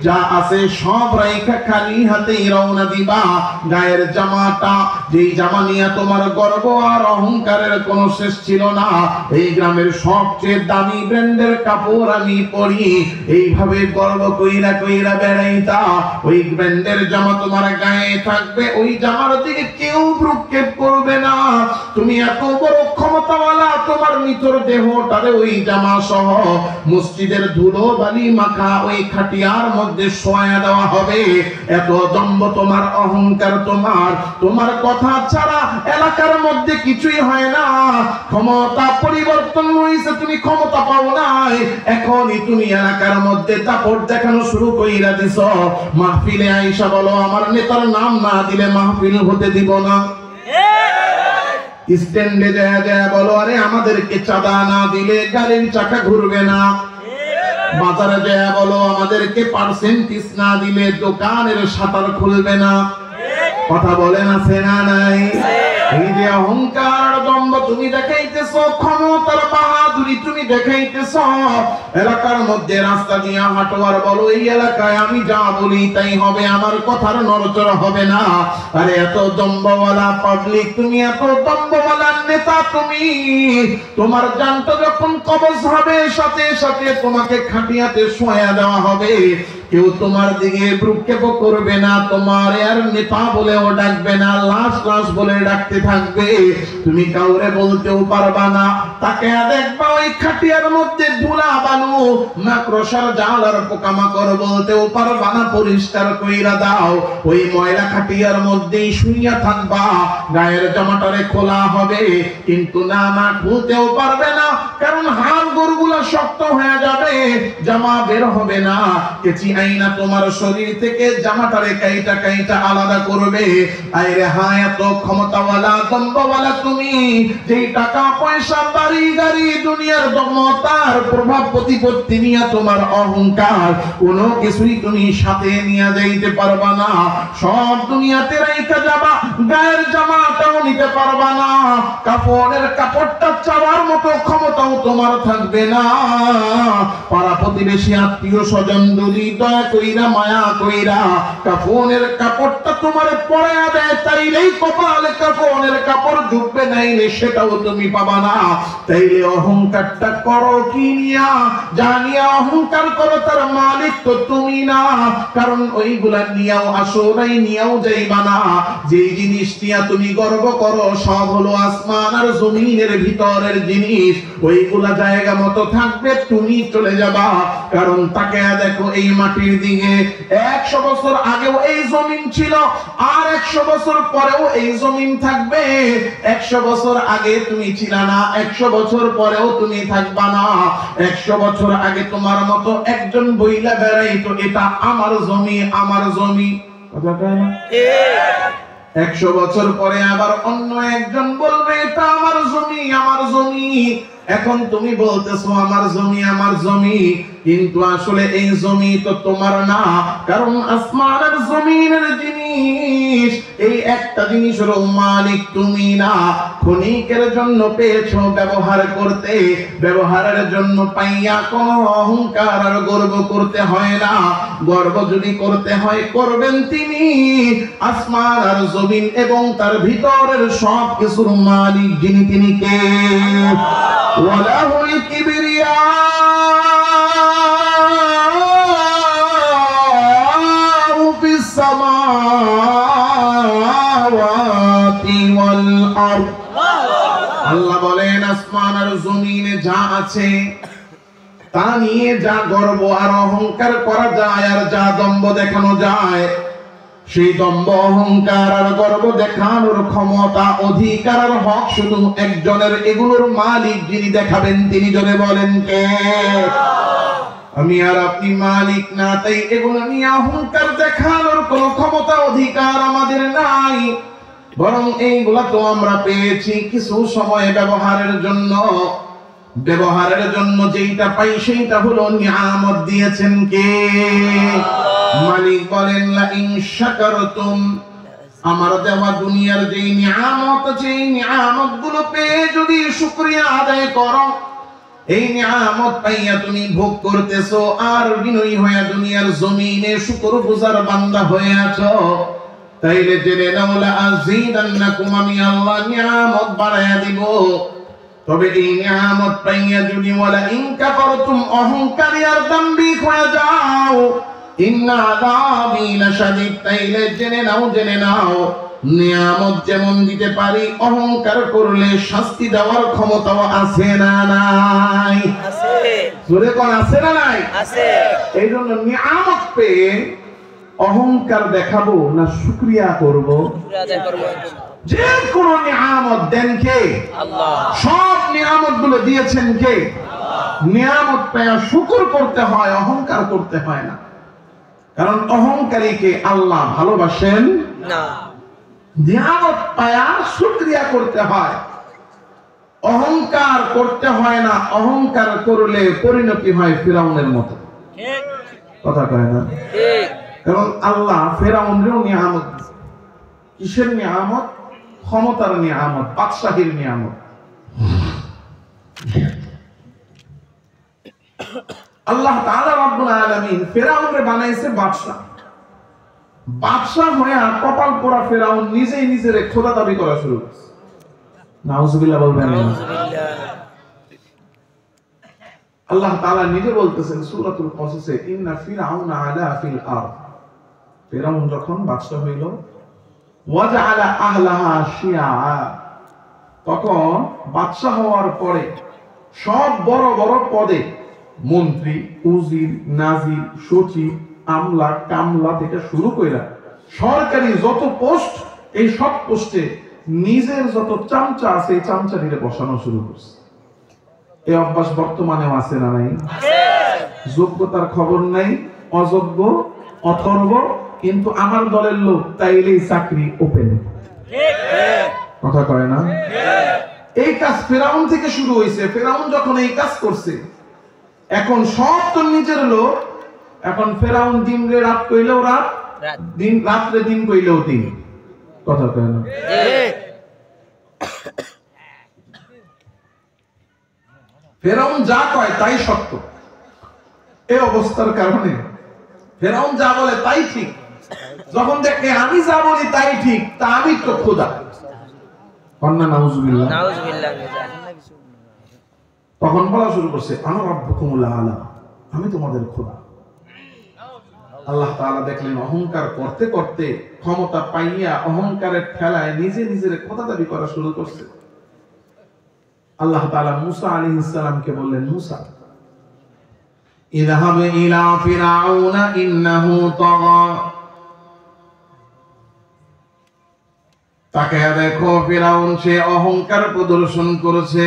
যা আছে সব রাইখা খালি হাতেই রওনা দিবা। গায়ের জামাটা, যেই জামা নিয়ে তোমার গর্ব আর অহংকারের কোনো শেষ ছিল না, এই গ্রামের সবচেয়ে দামি ব্র্যান্ডের কাপড় আমি পরি, এইভাবে গর্ব কইরা কইরা বেড়াইতা। ওই ব্র্যান্ডের জামা তোমার গায়ে থাকবে, ওই জামার দিকে কেউ ভ্রুক্ষেপ করবে না। তুমি এত বড় ক্ষমতাওয়ালা, তোমার নিতর দেহটারে ওই জামা সহ মসজিদের ধুলো বালি মাখা ওই খাটিয়ার মধ্যে শোয়া দেওয়া হবে। এত দম্ভ তোমার, অহংকার তোমার। তোমার কথা ছাড়া এলাকার মধ্যে কিছুই হয় না। ক্ষমতা পরিবর্তন হইছে, তুমি ক্ষমতা পাও নাই, এখনই তুমি এলাকার মধ্যে দাপট দেখানো শুরু কইরা দিছ। মাহফিলে আইসা বলো আমার নেতার নাম না দিলে মাহফিল হতে দিব না। স্ট্যান্ডে যায় যায় বলো আরে আমাদেরকে চাঁদা না দিলে গাড়ির চাকা ঘুরবে না। বাজারে যায় বলো আমাদেরকে পার্সেন্টেজ না দিলে দোকানের শাটার খুলবে না। কথা বলেন আছে না নাই? এই যে অহংকার দম্ভ তুমি দেখাইতেছো, ক্ষমতার বাহাদুরি তুমি দেখাইতেছো, এলাকার মধ্যে রাস্তা দিয়ে হাঁটো আর বলো এই এলাকায় আমি যা বলি তাই হবে, আমার কথার নড়চড় হবে না। আরে এত দম্ভওয়ালা পাবলিক তুমি, এত দম্ভওয়ালা নেতা তুমি, তোমার জানটা যখন কবজ হবে সাথে সাথে তোমাকে খাটিয়াতে শোয়া দেওয়া হবে। কেউ তোমার দিকে ভ্রুক্ষেপ করবে না, তোমার আর নেতা বলেও ডাকবে না, লাশ লাশ বলে ডাকতে থাকবে। তুমি কাউরে বলতেও পারবা না। তাকে দেখবা ওই খাটিয়ার মধ্যে ধুলা বালু মাকড়সার জাল আর পোকামাকড়, বলতেও পারবা না পরিষ্কার কইরা দাও। ওই ময়লা খাটিয়ার মধ্যেই শুইয়া থাকবা। গায়ের জামাটারে খোলা হবে কিন্তু না না খুলতেও পারবে না, কারণ হাড় গরুগুলা শক্ত হয়ে যাবে, জামা বের হবে না। কেচি আইনা তোমার শরীর থেকে জামাটারে কাইটা কাইটা আলাদা করবে। আইরে হায় এত ক্ষমতাওয়ালা দম্ভওয়ালা তুমি, যেই টাকা পয়সা বাড়ি গাড়ি দুনিয়ার দমতার প্রভাব প্রতিপত্তি নিয়ে তোমার অহংকার, কোনো কিছুই তুমি সাথে নিয়ে যাইতে পারবা না। সব দুনিয়াতে রাইখা যাবা, গায়ের জামাটাও নিতে পারবা না, কাপড়ের কাপড়টা চাওয়ার মতো ক্ষমতাও তোমার থাকবে না। পাড়া প্রতিবেশী আত্মীয় স্বজন যদি দয়া কইরা মায়া কইরা কাফনের কাপড়টা তোমার পরায়া দেয়, তাইলেই কপালে কাফনের কাপড় ঢুকবে, নাইলে সেটাও তুমি পাবা না। তাইলে অহংকারটা করো কি নিয়া? জানিয়া অহংকার করো, তার মালিক তো তুমি না। কারণ ওইগুলা নিয়াও আসো নাই, নিয়াও যাইবা না। যেই জিনিস নিয়া তুমি গর্ব করো সব হলো আসমান আর জমিনের ভিতরের জিনিস, ওইগুলা জায়গা মতো থাকবে, তুমি চলে যাবা। কারণ তাকে দেখো এই মাটির দিকে, 100 বছর আগেও এই জমিন ছিল, আর 100 বছর পরেও এই জমিন থাকবে। 100 বছর বছর আগে তুমি ছিলা না, 100 বছর পরেও তুমি থাকবা না। 100 বছর আগে তোমার মতো একজন বইলা বেড়াইতো এটা আমার জমি, আমার জমি। কথা কয় না? 100 বছর পরে আবার অন্য একজন বলবে এটা আমার জমি, আমার জমি। এখন তুমি বলতেছো আমার জমি, আমার জমি, কিন্তু আসলে এই জমি তো তোমার না। কারণ আসমান আর জমিনের জিনিস, এই একটা জিনিসের মালিক তুমি না। ক্ষণিকের জন্য পেয়েছো ব্যবহার করতে, ব্যবহারের জন্য পাইয়া কোনো অহংকার আর গর্ব করতে হয় না। গর্ব যদি করতে হয় করবেন তিনি, আসমান আর জমিন এবং তার ভিতরের সব কিছুর মালিক যিনি, তিনি কে? ওয়ালাহুল কিবরিয়াউ ফিস সামাওয়াতি ওয়াল আরদ। আল্লাহ বলেন আসমান আর জমিনে যা আছে তা নিয়ে যা গর্ব আর অহংকার করা যায় আর যা দম্ভ দেখানো যায়, সেই দম্ভ অহংকার আর গর্ব দেখানোর ক্ষমতা, অধিকার আর হক শুধু একজনের। এগুলোর মালিক যিনি দেখাবেন তিনি, জোরে বলেন কে? আমি আর আপনি মালিক না, তাই এগুলো নিয়ে অহংকার দেখানোর কোনো ক্ষমতা অধিকার আমাদের নাই। বরং এইগুলা তো আমরা পেয়েছি কিছু সময় ব্যবহারের জন্য। ব্যবহারের জন্য যেইটা পাই সেইটা হলো নিয়ামত দিয়েছেন কে? মালিক বলেন লা ইন শাকারতুম, আমার দেওয়া দুনিয়ার যেই নিয়ামত আছে এই নিয়ামত গুলো পেয়ে যদি শুকরিয়া আদায় করো, এই নিয়ামত পাইয়া তুমি ভোগ করতেছো আর বিনয়ী হয়ে দুনিয়ার জমিনে শুকরগুজার বান্দা হয়ে আছো, তাইলে জেনে নাও লা আযীদান্নাকুম, আমি আল্লাহ নিয়ামত বাড়ায়া দিব। তবে এই নিয়ামত পাইয়া যদি ওয়ালা ইন কাফারতুম অহংকারী আর দাম্ভিক হয়ে যাও, ইন্না আযাবি লাশাদীদ, তাইলে জেনে নাও নিয়ামত যেমন দিতে পারি, অহংকার করলে শাস্তি দেওয়ার ক্ষমতাও আছে না নাই? আছে। জোরে কোন আছে না নাই? আছে। এই জন্য নিয়ামত পেয়ে অহংকার দেখাবো না শুকরিয়া করব? আদায় করব। যে কোন নিয়ামত দেন কে? আল্লাহ। সব নিয়ামত গুলো দিয়েছেন কে? নিয়ামত পেয়ে শুকর করতে হয়, অহংকার করতে হয় না। কারণ অহংকারীকে আল্লাহ ভালোবাসেন না। নিয়ামত পায়া শুকরিয়া করতে হয়, অহংকার করতে হয় না। অহংকার করলে পরিণতি হয় ফিরাউনের মতো। ঠিক। কথা কয় না? ঠিক। কারণ আল্লাহ ফিরাউনেরও নিয়ামত দিয়েছে। কিসের নিয়ামত? ক্ষমতার নিয়ামত, বাদশাহীর নিয়ামত। আল্লাহ তাআলা রব্বুল আলামিন ফিরাউনকে বানাইছে বাদশা। বাদশা হয়ে কপাল পোড়া ফিরাউন নিজেই নিজের খোদা দাবি করা শুরু করেছে। নাউজুবিল্লাহ বলবেন না? নাউজুবিল্লাহ। আল্লাহ তাআলা নিজে বলতেছেন সূরাতুল কসসে, ইন্না ফিরাউনা আলা ফিল আরদ। ফিরাউন যখন বাদশা হইল, ওয়াজআলা আহলাহা শিয়া, তখন বাদশা হওয়ার পরে সব বড় বড় পদে মন্ত্রী, উজির, নাজির, সচিব, আমলা, কামলা থেকে শুরু কইরা সরকারি যত পোস্ট, এই সব পোস্টে নিজের যত চামচা আছে এই চামচাটিরে বসানো শুরু করছে। এই অভ্যাস বর্তমানেও আছে না নাই? যোগ্যতার খবর নাই, অযোগ্য, অথর্ব, কিন্তু আমার দলের লোক, তাইলেই চাকরি ওপেন। কথা কয় না? এই কাজ ফেরাউন থেকে শুরু হয়েছে। ফেরাউন যখন এই কাজ করছে, এখন সব তো নিজের লোক। এখন ফেরাউন দিন রে রাত কইলেও রাত, দিন রাত্রে দিন কইলেও দিন। কথা কয় না? ফেরাউন যা কয় তাই সত্য। এই অবস্থার কারণে ফেরাউন যা বলে তাই ঠিক। যখন দেখে আমি যা বলি তাই ঠিক, তা আমি তো খোদা। কন্যা নাউজুবিল্লাহ। নাউজুবিল্লাহ। তখন বলা শুরু করছে, আনা রাব্বুকুমুল আলা, আমি তোমাদের খোদা। আল্লাহ তাআলা দেখলেন অহংকার করতে করতে ক্ষমতা পাইয়া অহংকারের ঠেলায় নিজে নিজের খোদা দাবি করা শুরু করছে। আল্লাহ তাআলা মুসা আলাইহিস সালামকে বললেন, মুসা ইযহাব ইলা ফিরাউনা ইন্নাহু তাগা, তাকে দেখো ফিরাউন সে অহংকার প্রদর্শন করেছে।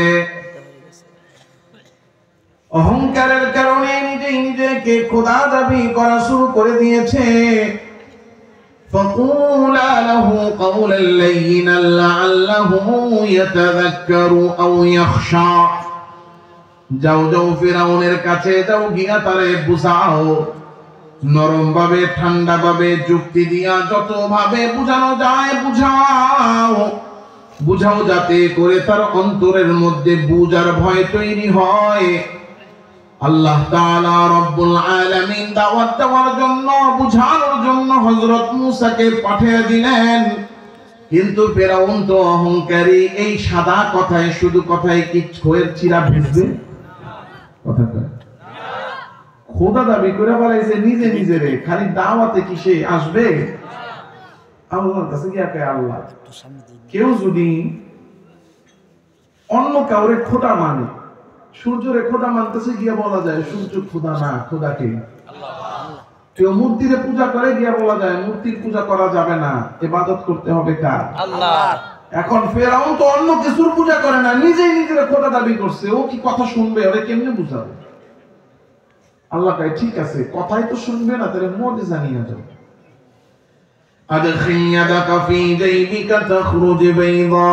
অহংকারের কারণে নিজেকে খোদা দাবি করা শুরু করে দিয়েছে। فقولا له قولا لينا لعله يتذكر أو يخشى। যাও যাও ফিরাউনের কাছে যাও, গিয়া তারে বুঝাও, নরম ভাবে ঠান্ডা ভাবে যুক্তি দিয়া যত ভাবে বুঝানো যায় বুঝাও, বুঝাও যাতে করে তার অন্তরের মধ্যে বুঝার ভয় তৈরি হয়। আল্লাহ তাআলা রব্বুল আলামিন দাওয়াত দেওয়ার জন্য, বুঝানোর জন্য হযরত মূসাকে পাঠিয়ে দিলেন। কিন্তু ফিরাউন তো অহংকারী, এই সাদা কথায় শুধু কথায় কি খয়ের চিরা ভিজবে? কথা কয় খোদা দাবি করে বলাইছে নিজে নিজেরে, খালি দাওয়াতে কি সে আসবে? আল্লাহর কাছে গিয়া কয় আল্লাহ, কেউ যদি অন্য কাউরে খোদা মানে, সূর্যরে খোদা মানতেছে, গিয়া বলা যায় সূর্য খোদা না, খোদা কে? কেউ মূর্তিরে পূজা করে, গিয়া বলা যায় মূর্তির পূজা করা যাবে না, ইবাদত করতে হবে কার? আল্লাহ। এখন ফেরাউন তো অন্য কিছুর পূজা করে না, নিজেই নিজের খোদা দাবি করছে, ও কি কথা শুনবে? ওরে কেমনে বুঝাবে? আল্লাহ কয় ঠিক আছে, কথাই তো শুনবে না, তাহলে মুজিজা নিয়ে যাও। আদখিল ইয়াদাকা ফি জাইবিকা তাখরুজ বাইদা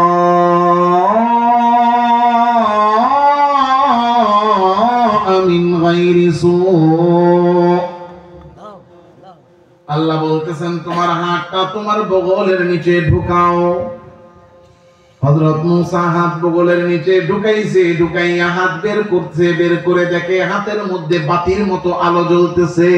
মিন গায়রি সু। আল্লাহ বলতেছেন তোমার হাতটা তোমার বগলের নিচে ঢুকাও। হযরত মূসা হাত বগলের নিচে ঢুকাইছে, ঢুকাইয়া হাত বের করছে, বের করে দেখে হাতের মধ্যে বাতির মতো আলো জ্বলতেছে।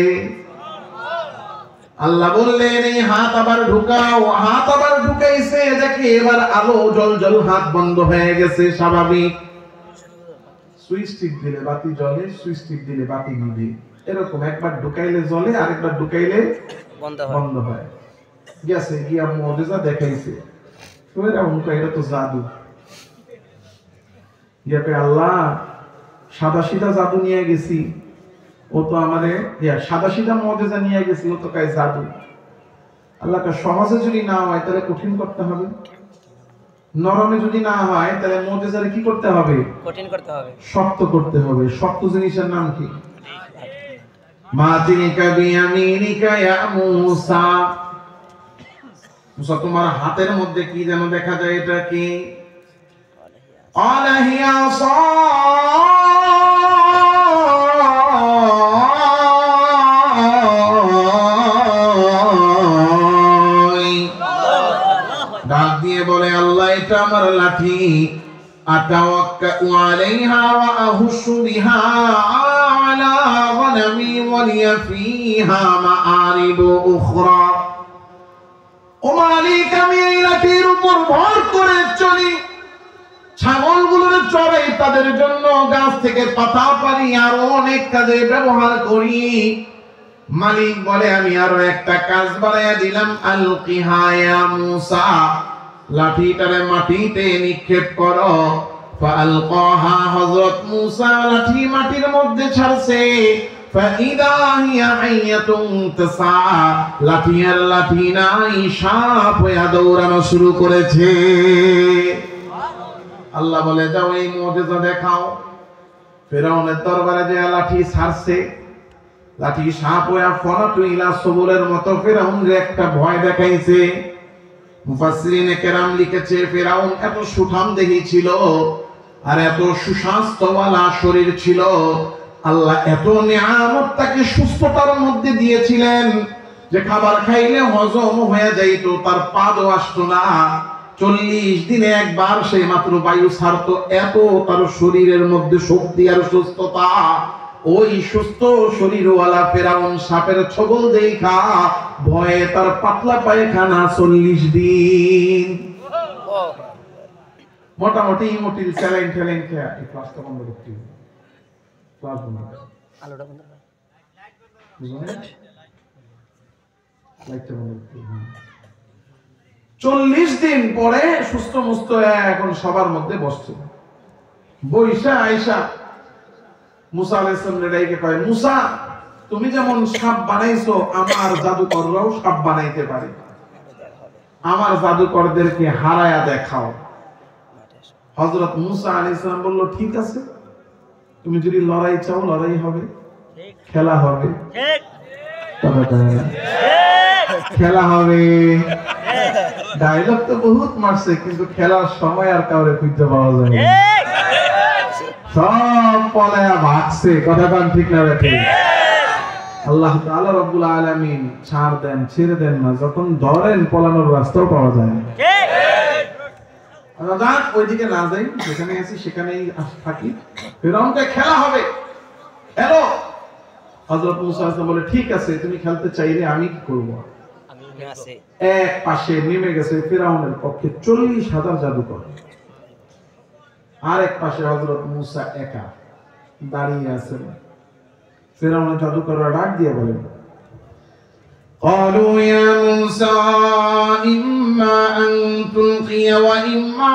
আল্লাহ বললেন এই হাত আবার ঢুকাও। হাত আবার ঢুকাইছে, দেখে এবার আলো জল জল, হাত বন্ধ হয়ে গেছে স্বাভাবিক। সুইচ টিপ দিলে বাতি জ্বলে, সুইচ টিপ দিলে বাতি নিভে, এরকম একবার ঢুকাইলে জ্বলে, আরেকবার ঢুকাইলে বন্ধ হয়। গেছে গিয়া মুজিজা দেখাইছে। এটা তো জাদু। আল্লাহ সাদা সিধা জাদু নিয়ে গেছি, ও তো আমাদের সাদা সিধা মুজিজা নিয়ে গেছি, ও তো কাই জাদু। আল্লাহ সহজে যদি না হয় তাহলে কঠিন করতে হবে, নরমে যদি না হয় তাহলে মুজিজারে কি করতে হবে? কঠিন করতে হবে, শক্ত করতে হবে। শক্ত জিনিসের নাম কি? মা তিনিকা বিয়ামিনিকা ইয়া মূসা। মূসা তোমার হাতের মধ্যে কি যেন দেখা যায়, এটা কি? আলাহিয়া ডাক দিয়ে বলে আল্লাহ এটা আমার লাঠি। আতাওয়াক্কাউ আলাইহা ওয়া আহুশু বিহা আলা গনামি ওয়া লিয়া ফিহা মাআরিবু উখরা। ও মালিক, আমি এই লাঠির উপর ভর করে চলি, ছাগলগুলোর চড়াই, তাদের জন্য গাছ থেকে পাতা পারি, আরো অনেক কাজে ব্যবহার করি। মালিক বলে আমি আরো একটা কাজ বানাইয়া দিলাম, আলকিহা ইয়া মূসা, লাঠিটারে মাটিতে নিক্ষেপ করো। ফাআলকাহা, হযরত মূসা লাঠি মাটির মধ্যে ছাড়ছে। ফাইদা হিয়া হাইয়াতুন তাসা, লাঠি আর লাঠি নাই, সাপ হয়ে দৌড়ানো শুরু করেছে। আল্লাহ বলে যাও এই মুজিজা দেখাও। ফিরআউনের দরবারে যে লাঠি ছাড়ছে, লাঠি সাপ হয়ে ফনাতু ইলা সবুলের মতো ফিরআউনকে একটা ভয় দেখাইছে। মুফাসসিরিনে কেরাম লিখেছে ফিরআউন এত সুঠামদেহী ছিল আর এত সুস্বাস্থ্যওয়ালা শরীর ছিল, আল্লাহ এত নিয়ামত তাকে সুস্থতার মধ্যে দিয়েছিলেন যে খাবার খাইলে হজম হয়ে যাইত, তার পাদও আসতো না। 40 দিনে একবার সে মাত্র বায়ু ছাড়তো, এত তার শরীরের মধ্যে শক্তি আর সুস্থতা। ওই সুস্থ শরীরওয়ালা ফিরআউন সাপের ছবল দেখা ভয়ে তার পাতলা পায়খানা 40 দিন। মোটামুটি মোটিল স্যালাইন ঠেলাইন খেয়া এই ক্লাসটা বন্ধ করতে হবে। ক্লাস বন্ধ করো, আলোটা বন্ধ করো, বুঝলেন? লাইটটা বন্ধ করতে হবে। 40 দিন পরে সুস্থ মুস্ত এখন সবার মধ্যে বসছে। বৈশা আয়েশা মুসা আলাইহিস সালামের ডাইকে কয়, মুসা তুমি যেমন সাপ বানাইছো, আমার জাদুকররাও সাপ বানাইতে পারে। আমার জাদুকরদেরকে হারায়া দেখাও। হযরত মুসা আলাইহিস সালাম বলল, ঠিক আছে, তুমি যদি লড়াই চাও লড়াই হবে, খেলা হবে, খেলা হবে। ডায়লগ তো বহুত মারছে, কিন্তু খেলার সময় আর কাউরে খুঁজতে পাওয়া যায় না, সব পলায়া ভাগছে। কথা কান ঠিক না বেঠে? আল্লাহ তাআলা রব্বুল আলামিন ছাড় দেন, ছেড়ে দেন না, যখন ধরেন পলানোর রাস্তাও পাওয়া যায় না। ওইদিকে না যাই, যেখানে আছি সেখানেই থাকি। ফিরআউনকে খেলা হবে, খেলো। হযরত মুসা আলাইহিস সালাম বলে, ঠিক আছে, তুমি খেলতে চাইলে আমি কি করব? এক পাশে নেমে গেছে ফিরআউনের পক্ষে 40,000 জাদুকর, আর এক পাশে হযরত মুসা একা দাঁড়িয়ে আছেন। ফিরআউনের জাদুকররা ডাক দিয়ে বলেন, قالوا يا موسى إما أن تلقي وإما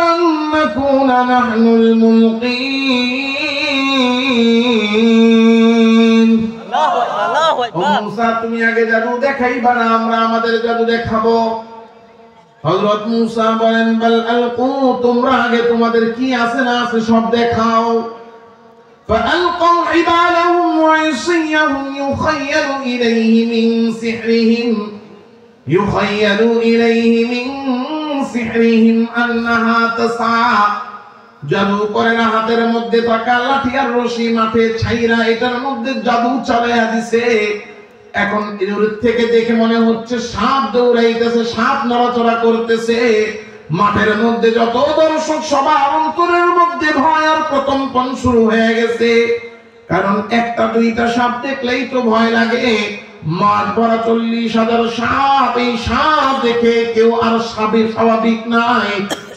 أن نكون نحن الملقين। মুসা, তুমি আগে জাদু দেখাইবা না আমরা আমাদের জাদু দেখাবো? হযরত মুসা বলেন, বাল আলকু, তোমরা আগে তোমাদের কি আছে না আছে সব দেখাও। فألقوا حبالهم وعصيهم يخيل إليه من سحرهم أنها تسعى। জাদু করে না, হাতের মধ্যে থাকা লাঠি আর রশি মাঠে ছাইরা এটার মধ্যে জাদু চালায়া দিছে। এখন দূর থেকে দেখে মনে হচ্ছে সাপ দৌড়াইতেছে, সাপ নড়াচড়া করতেছে। মাঠের মধ্যে যত দর্শক সবার অন্তরের মধ্যে ভয় আর প্রকম্পন শুরু হয়ে গেছে, কারণ একটা দুইটা সাপ দেখলেই তো ভয় লাগে। মাঠ ভরা 40,000 সাপ, এই সাপ দেখে কেউ আর সাপে স্বাভাবিক নাই,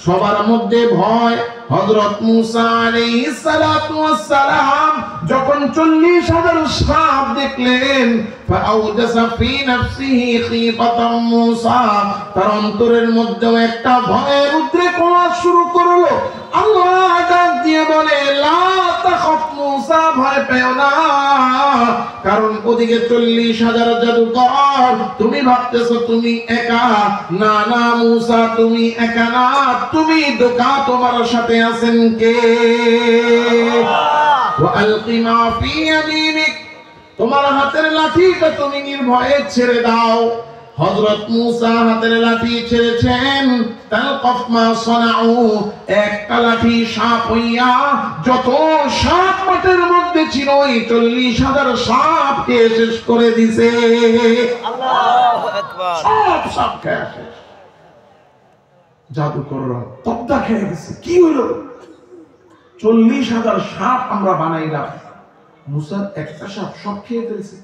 সবার মধ্যে ভয়। হযরত মুসা আলাইহিস সালাতু ওয়াস সালাম যখন 40,000 সাপ দেখলেন, ফাআউজাসা ফি নাফসিহি খিফাতাম মুসা, তার অন্তরের মধ্যে একটা ভয়ের উদ্রেক হওয়া শুরু করলো। আল্লাহ ডাক দিয়ে বলে, লা তাখাফ মুসা, ভয় পেও না, কারণ ওদিকে 40,000 জাদুকর, তুমি ভাবতেছো তুমি একা। না না মুসা, তুমি একা না, তুমি দোকা, তোমার সাথে আছেন কে? ওয়া আলকি মা ফি ইয়ামিনিক, তোমার হাতের লাঠিটা তুমি নির্ভয়ে ছেড়ে দাও। হযরত মুসা হাতের লাঠি ছেড়েছেন, তালকাফ মা সানাউ, একটা লাঠি সাপ হইয়া যত সাপ মাঠের মধ্যে ছিল ওই 40,000 সাপকে শেষ করে দিছে। আল্লাহু আকবার, সব সাপ খেয়ে শেষ। জাদুকররা তব্দা খেয়ে গেছে, কি হইল? 40,000 সাপ আমরা বানাইলাম, মুসার একটা সাপ সব খেয়ে ফেলছে।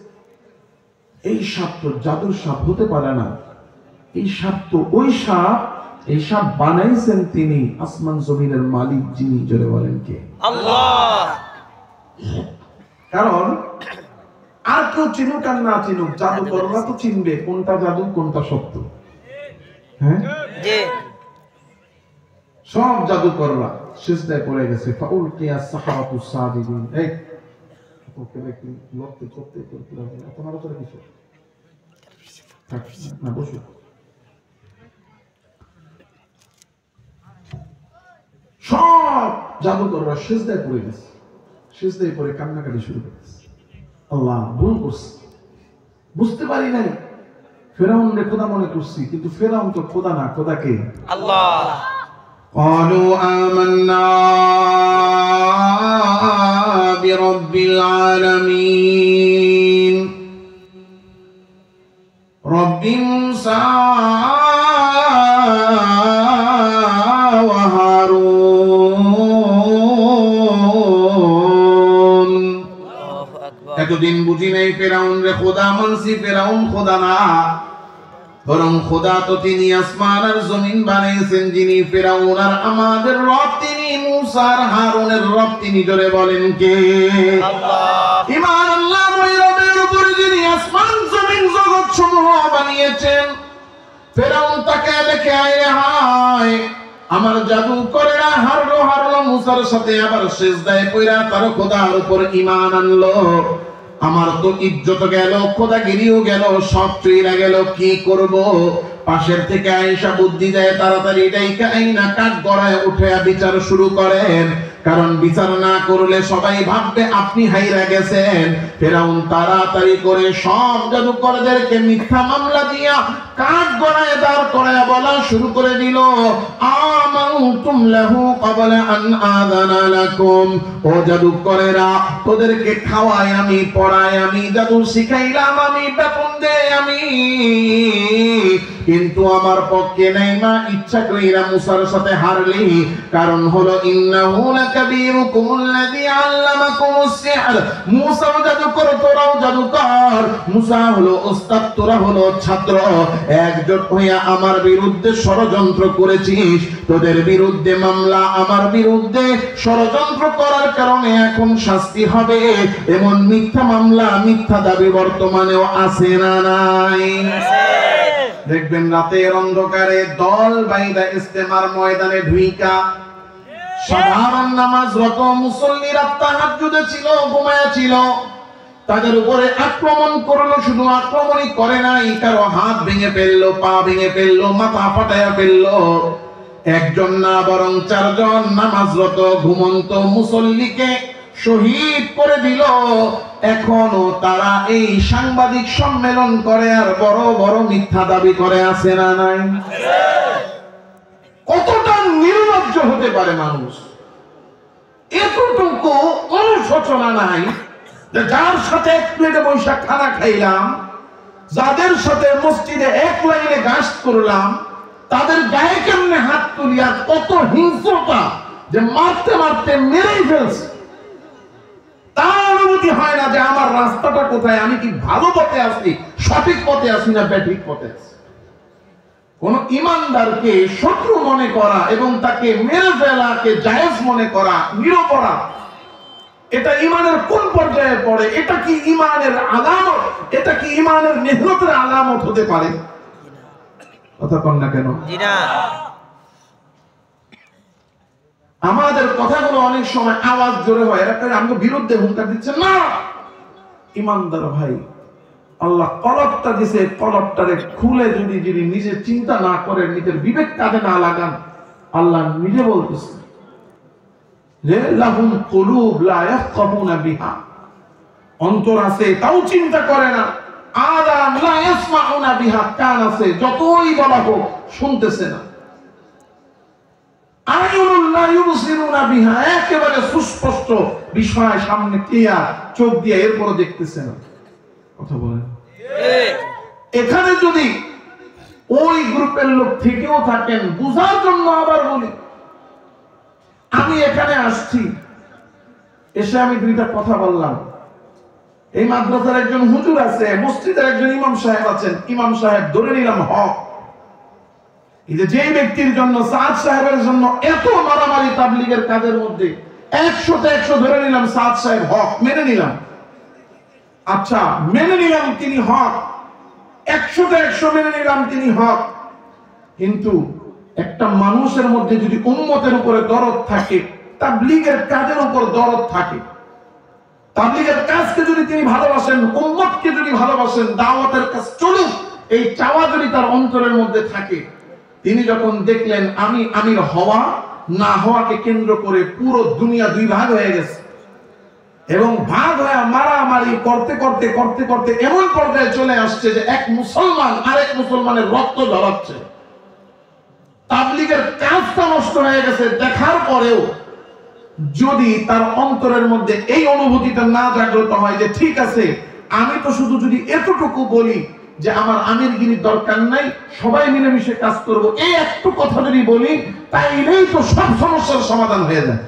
এই সাপ তো জাদুর সাপ হতে পারে না, এই সাপ তো ওই সাপ, এই সাপ বানাইছেন তিনি, আসমান জমিনের মালিক যিনি। জোরে বলেন কে? আল্লাহ। কারণ আর কেউ চিনুক আর না চিনুক, জাদুকররা তো চিনবে কোনটা জাদু কোনটা সত্য। হ্যাঁ, সব জাদুকররা সিজদায় পড়ে গেছে। ফাউলকিয়া সাহারাতু সাজিদিন। এই ওকে দেখি লড়তে চড়তে করতে হবে না, তোমার উপরে কিছু না, বসো। সব জাদুকররা সিজদায় পড়ে গেছে, সিজদায় পড়ে কান্নাকাটি শুরু করেছে। আল্লাহ, ভুল করছি, বুঝতে পারি নাই, ফেরাউন রে খোদা মনে করছি, কিন্তু ফেরাউন তো খোদা না, খোদা কে? আল্লাহ। قالوا آمنا برب العالمين رب موسى وهارون। এতদিন বুঝি নাই ফেরাউন রে খোদা মানছি, ফেরাউন খোদা না, বরং খোদা তো তিনি আসমান আর জমিন বানিয়েছেন, যিনি ফেরাউন আর আমাদের রব, তিনি মুসা আর হারুনের রব। তিনি জোরে বলেন কে? আল্লাহ। ঈমান আল্লাহ ওই রবের উপরে যিনি আসমান জমিন জগৎ সমূহ বানিয়েছেন। ফেরাউন তাকে দেখে আয় হায়, আমার জাদু করেরা হারলো মুসার সাথে আবার সিজদায় পড়া তার খোদার উপর ঈমান আনলো। আমার তো ইজ্জত গেল, খোদাগিরিও গেল, সব চইরা গেল, কি করব? পাশের থেকে আয়েশা বুদ্ধি দেয়, তাড়াতাড়ি ডাইকা আইনা কাঠ গড়ায় উঠে বিচার শুরু করেন, কারণ বিচার না করলে সবাই ভাববে আপনি হাইরা গেছেন। ফেরাউন তাড়াতাড়ি করে সব জাদুকরদেরকে মিথ্যা মামলা দিয়া কাঠ গড়ায় দাঁড় করায় বলা শুরু করে দিল, আমানতুম লাহু ক্বাবলা আন আযানা লাকুম। ও জাদুকরেরা, তোদেরকে খাওয়াই আমি, পড়াই আমি, জাদু শিখাইলাম আমি, বেতন দেই আমি, কিন্তু আমার পক্ষে নাই মা ইচ্ছা কইরা মুসার সাথে হারলি। কারণ হলো ইন্নাহু লাকাবীরুকুম আল্লাযী আল্লামাকুমুস সিহর। মুসা জাদুকর, তোরাও জাদুকর। মুসা হলো ওস্তাদ, তোরা হলো ছাত্র। একজোট হইয়া আমার বিরুদ্ধে ষড়যন্ত্র করেছিস, তোদের বিরুদ্ধে মামলা, আমার বিরুদ্ধে ষড়যন্ত্র করার কারণে এখন শাস্তি হবে। এমন মিথ্যা মামলা, মিথ্যা দাবি বর্তমানেও আছে না নাই? দেখবেন রাতের অন্ধকারে দল বাইদা ইস্তেমার ময়দানে ঢুইকা সাধারণ নামাজরত মুসল্লিরা তাহাজ্জুদে ছিল, ঘুমায়া ছিল, তাদের উপরে আক্রমণ করলো। শুধু আক্রমণই করে নাই, কারো হাত ভেঙে ফেললো, পা ভেঙে ফেললো, মাথা ফাটায়া ফেললো। একজন না বরং চারজন নামাজরত ঘুমন্ত মুসল্লিকে শহীদ করে দিল। এখনো তারা এই সাংবাদিক সম্মেলন করে আর বড় বড় মিথ্যা দাবি করে, আছে না নাই? কতটা নির্লজ্জ হতে পারে মানুষ? এতটুকু অনুশোচনা নাই যে যার সাথে এক প্লেটে বৈশাখ খানা খাইলাম, যাদের সাথে মসজিদে এক লাইনে গাছ করলাম, তাদের গায়ে কেমনে হাত তুলিয়া কত হিংস্রতা যে মারতে মারতে মেরেই ফেলছে। তার অনুমতি হয় না যে আমার রাস্তাটা কোথায়, আমি কি ভালো পথে আছি, সঠিক পথে আছি না ব্যাঠিক পথে আছি। কোন ইমানদারকে শত্রু মনে করা এবং তাকে মেরে ফেলাকে জায়েজ মনে করা নিরপরাধ, এটা ইমানের কোন পর্যায়ে পড়ে? এটা কি ইমানের আলামত? এটা কি ইমানের মেহনতের আলামত হতে পারে? কথা কন না কেন? আমাদের কথাগুলো অনেক সময় আওয়াজ জোরে হয়, এরা আমাকে বিরুদ্ধে হুঙ্কার দিচ্ছে না। ইমানদার ভাই, আল্লাহ কলবটা দিছে, কলবটারে খুলে যদি নিজে চিন্তা না করে, নিজের বিবেক কাজে না লাগান, আল্লাহ নিজে বলতেছে যে লাহুম কুলুব লা ইয়াফকাহুনা বিহা, অন্তর আছে তাও চিন্তা করে না। আযান লা ইয়াসমাউনা বিহা, কান আছে যতই বলা হোক শুনতেছে না। আয়ুনুন লা ইউবসিরুনা বিহা, একেবারে সুস্পষ্ট বিষয় সামনে ক্লিয়ার, চোখ দিয়ে এরপর দেখতেছে না। কথা বলেন। এখানে যদি ওই গ্রুপের লোক থেকেও থাকেন, বুঝার জন্য আবার বলি, আমি এখানে আসছি, এসে আমি দুইটা কথা বললাম। এই মাদ্রাসার একজন হুজুর আছে, মসজিদের একজন ইমাম সাহেব আছেন, ইমাম সাহেব ধরে নিলাম হক। এই যে ব্যক্তির জন্য, সাদ সাহেবের জন্য এত মারামারি তাবলীগের কাজের মধ্যে, 100তে 100 ধরে নিলাম সাদ সাহেব হক, মেনে নিলাম। আচ্ছা, মেনে নিলাম তিনি হক, 100তে 100 মেনে নিলাম তিনি হক। কিন্তু একটা মানুষের মধ্যে যদি উম্মতের উপরে দরদ থাকে, তাবলীগের কাজের উপর দরদ থাকে, তাবলীগের কাজকে যদি তিনি ভালোবাসেন, উম্মতকে যদি ভালোবাসেন, দাওয়াতের কাজ চলুক, এই চাওয়া যদি তার অন্তরের মধ্যে থাকে, তিনি যখন দেখলেন আমি আমির হওয়া না হওয়াকে কেন্দ্র করে পুরো দুনিয়া দুই ভাগ হয়ে গেছে, এবং ভাগ হয়ে মারামারি করতে করতে করতে করতে এমন পর্যায়ে চলে আসছে যে এক মুসলমান আরেক মুসলমানের রক্ত ঝরাচ্ছে, তাবলীগের কাজটা নষ্ট হয়ে গেছে, দেখার পরেও যদি তার অন্তরের মধ্যে এই অনুভূতিটা না জাগ্রত হয় যে ঠিক আছে, আমি তো শুধু যদি এতটুকু বলি যে আমার আমিরগিরির দরকার নাই, সবাই মিলেমিশে কাজ করব, এই একটু কথা যদি বলি, তাইলেই তো সব সমস্যার সমাধান হয়ে যায়।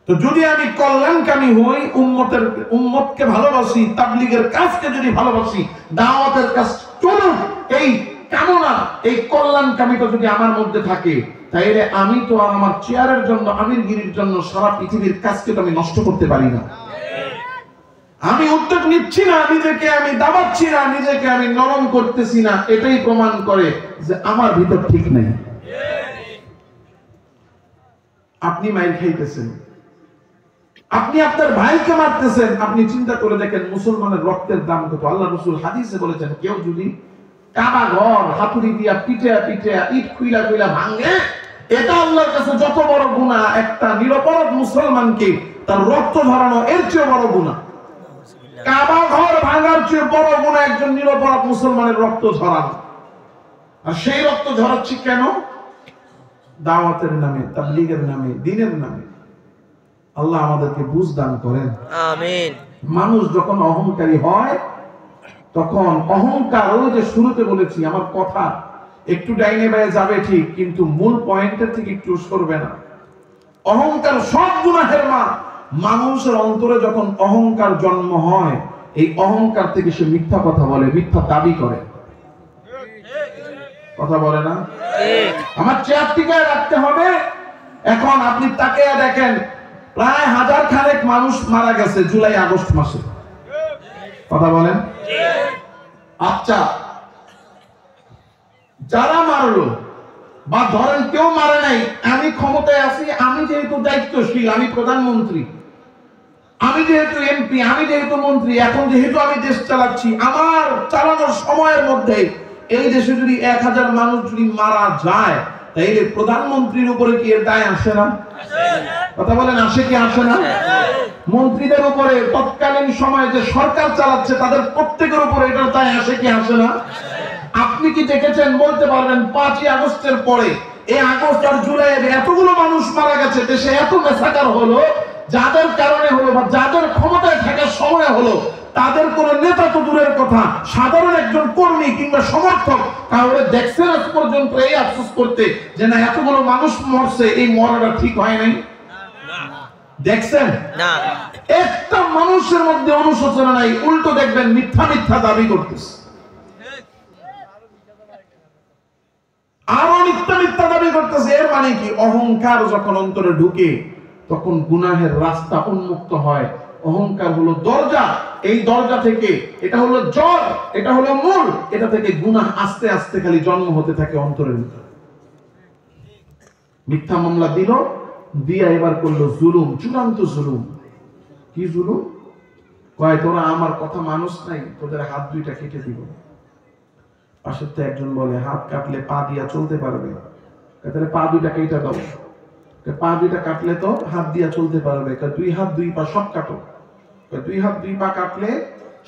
তো যদি আমি কল্যাণকামী হই, উম্মতকে ভালোবাসি, তাবলীগের কাজকে যদি ভালোবাসি, দাওয়াতের কাজ চলুক, এই কামনা, এই কল্যাণকামীটা যদি আমার মধ্যে থাকে, তাইলে আমি তো আর আমার চেয়ারের জন্য, আমিরগিরির জন্য সারা পৃথিবীর কাজকে তো আমি নষ্ট করতে পারি না। আমি উদ্যোগ নিচ্ছি না, নিজেকে আমি দাবাচ্ছি না, নিজেকে আমি নরম করতেছি না, এটাই প্রমাণ করে যে আমার ভিতর ঠিক নেই। আপনি মাইর খাইতেছেন, আপনি আপনার ভাইকে মারতেছেন, আপনি চিন্তা করে দেখেন মুসলমানের রক্তের দাম কত। আল্লাহ রাসূল হাদিসে বলেছেন, কেউ যদি কাবা ঘর হাতুড়ি দিয়া পিটে পিটে ইট খুইলা খুইলা ভাঙে, এটা আল্লাহর কাছে যত বড় গুনাহ, একটা নিরপরাধ মুসলমানকে তার রক্ত ঝরানো এর চেয়ে বড় গুনাহ। কাবা ঘর ভাঙার চেয়ে বড় গুনাহ একজন নিরপরাধ মুসলমানের রক্ত ঝরানো। আর সেই রক্ত ঝরাচ্ছি কেন? দাওয়াতের নামে, তাবলীগের নামে, দ্বীনের নামে। আল্লাহ আমাদেরকে বুঝ দান করেন, আমিন। মানুষ যখন অহংকারী হয়, তখন অহংকার, ওই যে শুরুতে বলেছি, আমার কথা একটু ডাইনে বায়ে যাবে ঠিক, কিন্তু মূল পয়েন্টের থেকে একটু সরবে না। অহংকার সব গুনাহের মা। মানুষের অন্তরে যখন অহংকার জন্ম হয়, এই অহংকার থেকে সে মিথ্যা কথা বলে, মিথ্যা দাবি করে। কথা বলে না? আমার চেয়ার টিকায় রাখতে হবে। এখন আপনি তাকে দেখেন, প্রায় 1000 খানেক মানুষ মারা গেছে জুলাই আগস্ট মাসে। কথা বলেন। আচ্ছা, যারা মারলো, বা ধরেন কেউ মারে নাই, আমি ক্ষমতায় আছি, আমি যেহেতু দায়িত্বশীল, আমি প্রধানমন্ত্রী, আমি যেহেতু এমপি, আমি যেহেতু মন্ত্রী, এখন যেহেতু আমি দেশ চালাচ্ছি, আমার চালানোর সময়ের মধ্যে এই দেশে যদি 1000 মানুষ যদি মারা যায়, তাইলে প্রধানমন্ত্রীর উপরে কি এর দায় আসে না? কথা বলেন, আসে কি আসে না? মন্ত্রীদের উপরে, তৎকালীন সময়ে যে সরকার চালাচ্ছে তাদের প্রত্যেকের উপরে এটার দায় আসে কি আসে না? আপনি কি দেখেছেন, বলতে পারবেন 5ই আগস্টের পরে, এই আগস্ট আর জুলাইয়ে এতগুলো মানুষ মারা গেছে, দেশে এত মেসাকার হলো, যাদের কারণে হলো বা যাদের ক্ষমতায় থাকার সময় হলো, তাদের কোন নেতা তো দূরের কথা, সাধারণ একজন কর্মী কিংবা সমর্থক কাউরে দেখছেন আজ পর্যন্ত এই আফসোস করতে যে না, এতগুলো মানুষ মরছে, এই মরাটা ঠিক হয় নাই? দেখছেন না? একটা মানুষের মধ্যে অনুশোচনা নাই, উল্টো দেখবেন মিথ্যা মিথ্যা দাবি করতেছে, আরো মিথ্যা মিথ্যা দাবি করতেছে। এর মানে কি? অহংকার যখন অন্তরে ঢুকে, তখন গুনাহের রাস্তা উন্মুক্ত হয়। অহংকার হলো দরজা, এই দরজা থেকে, এটা হলো জল, এটা হলো মূল, এটা থেকে গুনাহ আস্তে আস্তে খালি জন্ম হতে থাকে অন্তরের ভিতরে। মিথ্যা মামলা দিল, দিয়া এবার করলো জুলুম, চূড়ান্ত জুলুম। কি জুলুম? কয় তোরা আমার কথা মানুষ নাই, তোদের হাত দুইটা কেটে দিব। পাশের তো একজন বলে, হাত কাটলে পা দিয়া চলতে পারবে, তাহলে পা দুইটা কেটে দাও। পা দুইটা কাটলে তো হাত দিয়া চলতে পারবে, 2 হাত 2 পা সব কাটো। 2 হাত 2 পা কাটলে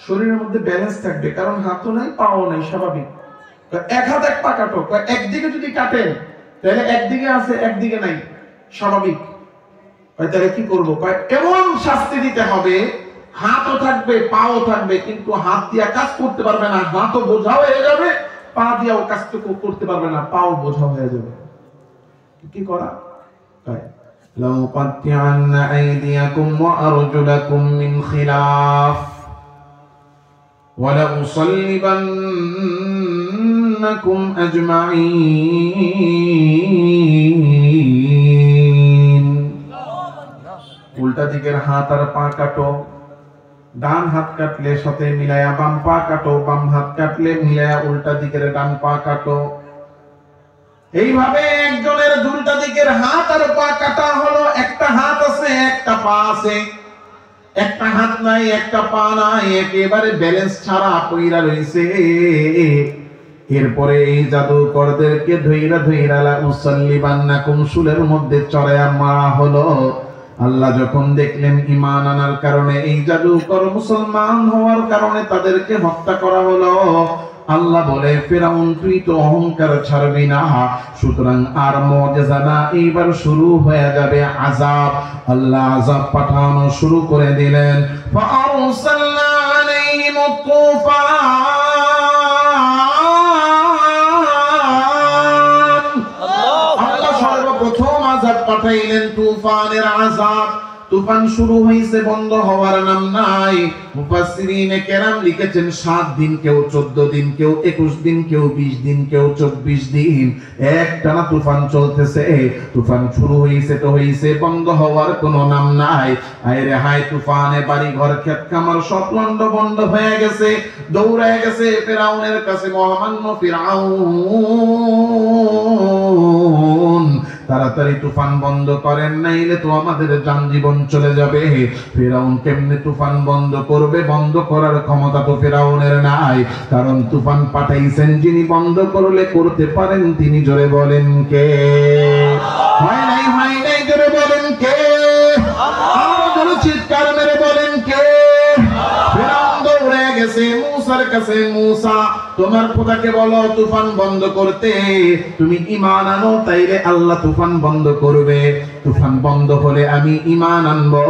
শরীরের মধ্যে ব্যালেন্স থাকবে, কারণ হাতও নাই পাও নাই, স্বাভাবিক। 1 হাত 1 পা কাটো, একদিকে যদি কাটেন তাহলে একদিকে আছে একদিকে নাই, স্বাভাবিক। তাহলে কি করবো? এমন শাস্তি দিতে হবে, হাতও থাকবে পাও থাকবে, কিন্তু হাত দিয়া কাজ করতে পারবে না, হাতও বোঝা হয়ে যাবে, পা দিয়াও কাজ করতে পারবে না, পাও বোঝা হয়ে যাবে। কি করা? لَأُقَطِّعَنَّ أَيْدِيَكُمْ وَأَرْجُلَكُمْ مِنْ خِلَافٍ وَلَأُصَلِّبَنَّكُمْ أَجْمَعِينَ। উল্টা দিকের হাত আর পা কাটো, ডান হাত কাটলে সাথে মিলায়া বাম পা কাটো, বাম হাত কাটলে মিলায়া উল্টা দিকের ডান পা কাটো। এইভাবে একজনের উল্টা দিকের হাত আর পা কাটা হলো। একটা হাত আছে, একটা পা আছে, একটা হাত নাই, একটা পা নাই, একেবারে ব্যালেন্স ছাড়া পইরা রইছে। এরপরে এই জাদুকরদেরকে ধইরা ধইরা লা মুসাল্লিবান্নাকুম শুলের মধ্যে চড়ায়া মারা হলো। আল্লাহ যখন দেখলেন ঈমান আনার কারণে, এই জাদুকর মুসলমান হওয়ার কারণে তাদেরকে হত্যা করা হলো, আল্লাহ বলে, ফিরাউন তুই তো অহংকার ছাড়বি না, সুতরাং আর মুজিজা না, এইবার শুরু হয়ে যাবে আযাব। আল্লাহ আযাব পাঠানো শুরু করে দিলেন। ফাআরসালনা আলাইহিমুত তুফান, আল্লাহ সর্বপ্রথম আযাব পাঠাইলেন, তুফানের আযাব। তুফান শুরু হইছে, বন্ধ হওয়ার নাম নাই। মুফাসসিরিনে কেরাম লিখেছেন 7 দিন, কেউ 14 দিন, কেউ 21 দিন, কেউ 20 দিন, কেউ 24 দিন একটানা তুফান চলতেছে। তুফান শুরু হইছে তো হইছে, বন্ধ হওয়ার কোনো নাম নাই। আইরে হায়, তুফানে বাড়ি ঘর ক্ষেত খামার সব লন্ড বন্ধ হয়ে গেছে, দৌড়ায় গেছে ফিরাউনের কাছে। মহামান্য ফিরাউন তাড়াতাড়ি তুফান বন্ধ করেন, নাইলে তো আমাদের জান জীবন চলে যাবে। ফিরাউন কেমনে তুফান বন্ধ করবে? বন্ধ করার ক্ষমতা তো ফিরাউনের নাই, কারণ তুফান পাঠাইছেন যিনি, বন্ধ করলে করতে পারেন তিনি। জোরে বলেন কে? হয় নাই জোরে বলেন কে? আরো জোরে চিৎকার মেরে বলেন কে? ফিরাউন দৌড়ে গেছে মূসার কাছে। মূসা, তোমার খোদাকে বলো তুফান বন্ধ করতে। তুমি ঈমান আনো, তাইলে আল্লাহ তুফান বন্ধ করবে। তুফান বন্ধ হলে আমি ঈমান আনবো।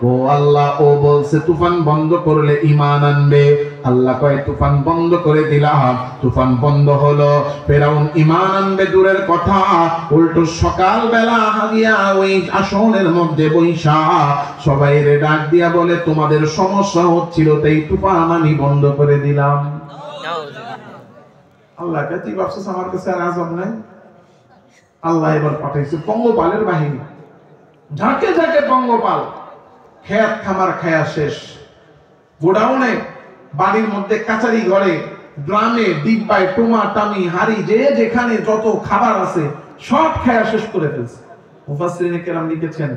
ও আল্লাহ, ও বলছে তুফান বন্ধ করলে ঈমান আনবে। আল্লাহ কয় তুফান বন্ধ করে দিলাম। তুফান বন্ধ হলো। ফিরাউন ঈমান আনবে দূরের কথা, উল্টো সকাল বেলা হাগিয়া ওই আসনের মধ্যে বৈশা সবাইরে ডাক দিয়া বলে, তোমাদের সমস্যা হচ্ছিল তাই তুফান আমি বন্ধ করে দিলাম। আল্লাহ কে তুই ভাবছিস আমার কাছে আর আযাব নাই? আল্লাহ এবার পাঠাইছে পঙ্গপালের বাহিনী। ঝাঁকে ঝাঁকে পঙ্গপাল, খেত খামার খায়া শেষ। গোডাউনে, বাড়ির মধ্যে, কাচারি ঘরে, গ্রামে, ডিব্বায়, টোমা টামি, হাড়ি, যে যেখানে যত খাবার আছে সব খায়া শেষ করে ফেলছে। মুফাসসিরিনে কেরাম লিখেছেন,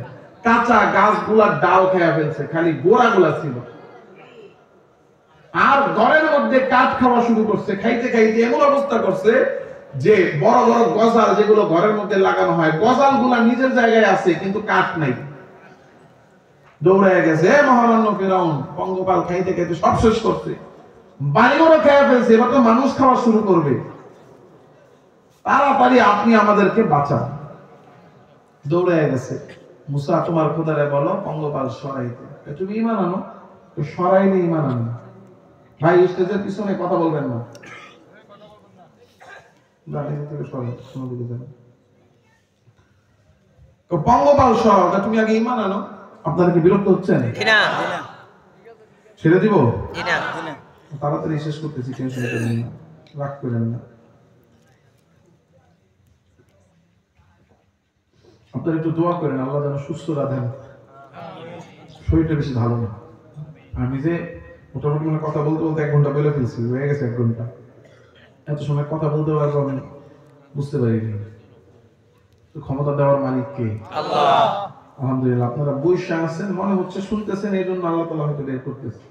কাঁচা গাছগুলার ডাল খায়া ফেলছে, খালি গোড়াগুলা ছিল। আর ঘরের মধ্যে কাঠ খাওয়া শুরু করছে। খাইতে খাইতে এমন অবস্থা করছে যে বড় বড় গজাল যেগুলো ঘরের মধ্যে লাগানো হয়, গজাল গুলা নিজের জায়গায় আছে কিন্তু কাঠ নাই। দৌড়ায় গেছে মহামান্য ফিরাউন, পঙ্গপাল খাইতে খাইতে সব শেষ করছে। বাড়িঘরও খেয়ে ফেলছে, এবার তো মানুষ খাওয়া শুরু করবে। তাড়াতাড়ি আপনি আমাদেরকে বাঁচান। দৌড়ায় গেছে। মুসা, তোমার খোদারে বলো পঙ্গপাল সরাইতে। তুমি ঈমান আনো। সরাইলে ঈমান আনো। ভাই স্টেজের পিছনে কথা বলবেন না। পঙ্গপাল সরাও, তুমি আগে ঈমান আনো। আপনারা কি বিরক্ত হচ্ছেন? ছেড়ে দিব? তাড়াতাড়ি শেষ করতেছি, টেনশন করবেন না, রাগ করেন না। আপনারা একটু দোয়া করেন আল্লাহ যেন সুস্থ রাখেন। শরীরটা বেশি ভালো না। আমি যে মোটামুটি মানে কথা বলতে বলতে 1 ঘন্টা বলে ফেলছি, হয়ে গেছে 1 ঘন্টা। এত সময় কথা বলতে পারবো আমি বুঝতে পারিনি। তো ক্ষমতা দেওয়ার মালিক কে? আল্লাহ। আলহামদুলিল্লাহ, আপনারা বৈশা আছেন, মনে হচ্ছে শুনতেছেন, এই জন্য আল্লাহ তাআলা হয়তো বের করতেছে।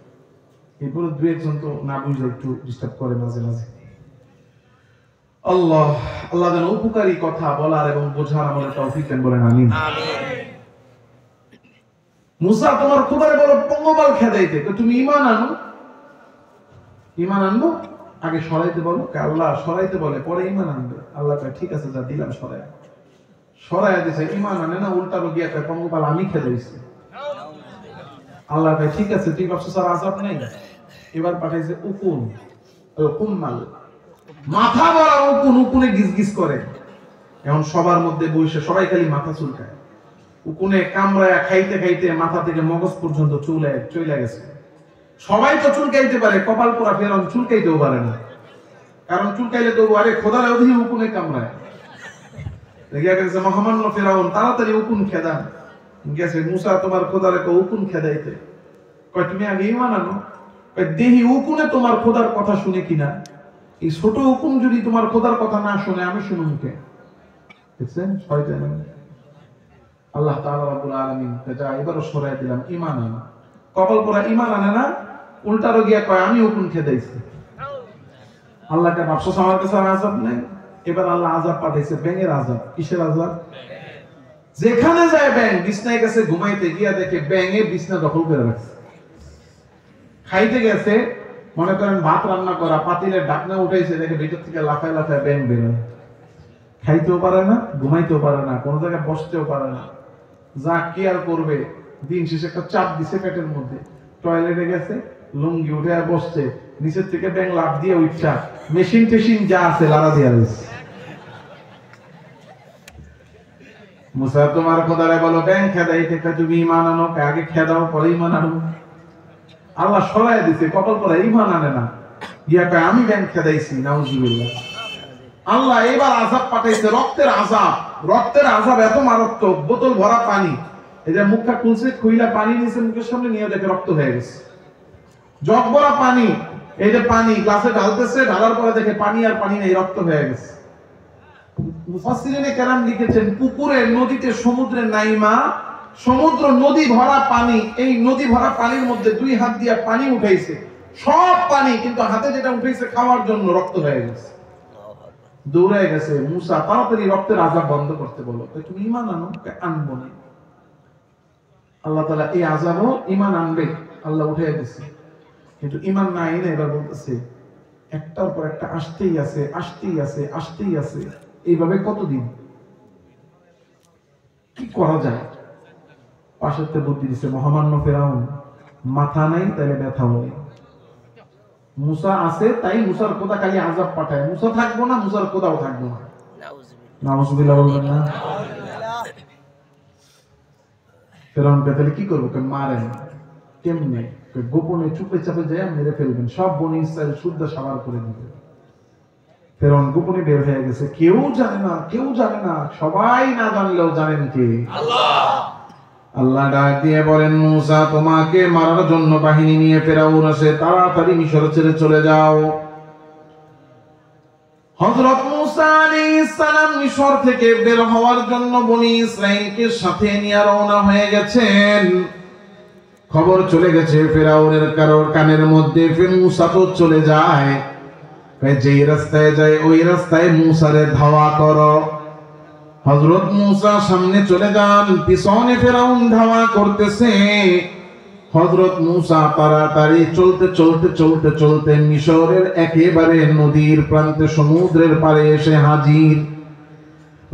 এরপরে 2-1 জন তো না বুঝলে একটু ডিস্টার্ব করে মাঝে মাঝে। আল্লাহ যেন উপকারী কথা বলার এবং বোঝার আমাদের তৌফিক দেন, বলেন আমিন। মুসা, তোমার খোদারে বলো পঙ্গপাল খেদাইতে। তুমি ঈমান আনো। ঈমান আনবো, আগে সরাইতে বলো। আল্লাহ সরাইতে বলে, পরে ঈমান আনবে। আল্লাহ কয় ঠিক আছে, যা দিলাম সরাইয়া দিছে। ঈমান আনে না, উল্টারও গিয়া কয় পঙ্গপাল আমি খেদাইছি। আল্লাহ কয় ঠিক আছে, তুই ভাবছিস আর আযাব নাই। এবার পাঠাইছে উকুন, কুম্মাল, মাথা বড় উকুন। উকুনে গিজগিজ করে। এখন সবার মধ্যে বসে সবাই খালি মাথা চুলকায়। উকুনে কামড়ায়া খাইতে খাইতে মাথা থেকে মগজ পর্যন্ত চলে গেছে। সবাই তো চুলকাইতে পারে, কপাল পোড়া ফেরাউন চুলকাইতেও পারে না। কারণ চুলকাইলে তো আরে খোদার অধীনে উকুনে কামড়ায়। দেখিয়া গেছে মহামান্য ফেরাউন, তাড়াতাড়ি উকুন খেদান। গেছে মুসা, তোমার খোদারে উকুন খেদাইতে। কয় তুমি আগে ঈমান আনো। দেহি উকুনে তোমার খোদার কথা শুনে কিনা। এই ছোট উকুন যদি তোমার খোদার কথা না শুনে, আমি শুনুন কে? দেখছেন শয়তান। আল্লাহ তাআলা রাব্বুল আলামিন যা এবারও সরাই দিলাম, ঈমান আনো। কপাল পোড়া ঈমান আনে না, উল্টারও গিয়া কয় আমি হুকুম খেদাইছি। আল্লাহকে ভাবছো আমার কাছে আযাব নাই। এবার আল্লাহ আযাব পাঠাইছে, ব্যাঙের আযাব। কিসের আযাব? যেখানে যায় ব্যাঙ, বিছনায় গেছে ঘুমাইতে, গিয়া দেখে ব্যাঙে বিছনা দখল করে রাখছে। খাইতে গেছে, মনে করেন ভাত রান্না করা, পাতিলের ঢাকনা উঠাইছে, দেখে ভিতর থেকে লাফায় লাফায় ব্যাঙ বেরোয়। খাইতেও পারে না, ঘুমাইতেও পারে না, কোনো জায়গায় বসতেও পারে না। যা কি আর করবে, দিন শেষে একটা চাপ দিছে পেটের মধ্যে। টয়লেটে গেছে, লুঙ্গি উঠে আর বসছে, নিচের থেকে ব্যাঙ লাফ দিয়ে উঠছা, মেশিন টেশিন যা আছে লাড়া দিয়া রয়েছে। মুসা, তোমার খোদারে বলো ব্যাঙ খেদাইতে। তুমি ঈমান আনো। আগে খেদাও, পরে ঈমান আনো। আল্লাহ সরাই দিছে, কপাল পরে ঈমান আনে না, ইয়া কয় আমি ব্যাঙ খেদাইছি। নাউজুবিল্লাহ। আল্লাহ এবার আযাব পাঠাইছে, রক্তের আযাব। রক্তের আযাব এত মারাত্মক, বোতল ভরা পানি। এই যে মুখটা খুলছে, খুইলা পানি নিচে মুখের সামনে নিয়ে দেখে রক্ত হয়ে গেছে। জগ ভরা পানি, এই যে পানি গ্লাসে ঢালতেছে, ঢালার পরে দেখে পানি আর পানি নেই, রক্ত হয়ে গেছে। মুফাসসিরিনে কেরাম লিখেছেন পুকুরে, নদীতে, সমুদ্রে নাই মা, সমুদ্র নদী ভরা পানি, এই নদী ভরা পানির মধ্যে 2 হাত দিয়ে পানি উঠাইছে, সব পানি, কিন্তু হাতে যেটা উঠাইছে খাওয়ার জন্য রক্ত হয়ে গেছে। দৌড়ায় গেছে মুসা, তাড়াতাড়ি রক্তের আযাব বন্ধ করতে বলো। তুমি ঈমান আনো। আনবো না। আল্লাহ তাআলা এই আযাবও ঈমান আনবে, আল্লাহ উঠাইয়া দিয়েছে। কিন্তু ঈমান না এনে এবার বলতেছে একটার পর একটা আসতেই আছে, আসতেই আছে, আসতেই আছে। এইভাবে কতদিন কি করা যায়? পাশেতে বুদ্ধি দিছে মহামান্য ফেরাউন, মাথা নাই তাইলে ব্যথা হয়। মুসা আছে তাই মুসার খোদা খালি আযাব পাঠায়, মুসা থাকবো না, মুসার খোদাও থাকবো না। নাউজুবিল্লাহ বলবেন না? ফেরাউন তাহলে কি করবো? মারেন। কেমনে? গোপনে চুপে চাপে যায় মেরে ফেলবেন, সব বনি ইসরাইল শুদ্ধ সাবার করে দিবে। ফেরাউন গোপনে বের হয়ে গেছে, কেউ জানে না, কেউ জানে না। সবাই না জানলেও জানেন কে? আল্লাহ। আল্লাহ ডাক দিয়ে বলেন মুসা, তোমাকে মারার জন্য বাহিনী নিয়ে ফেরাউন আসে, তাড়াতাড়ি মিশর ছেড়ে চলে যাও। হযরত মুসা আলাইহিস সালাম মিশর থেকে বের হওয়ার জন্য বনি ইসরাইলকে সাথে নিয়ে রওনা হয়ে গেছেন। খবর চলে গেছে ফেরাউনের কানের মধ্যে, ফির মুসা তো চলে যায়। যেই রাস্তায় যায় ওই রাস্তায় মুসারে ধাওয়া করো। হযরত মুসা সামনে চলে যান, পিছনে ফেরাউন ধাওয়া করতেছে। হযরত মুসা তাড়াতাড়ি চলতে চলতে চলতে চলতে মিশরের একেবারে নদীর প্রান্তে সমুদ্রের পাড়ে এসে হাজির।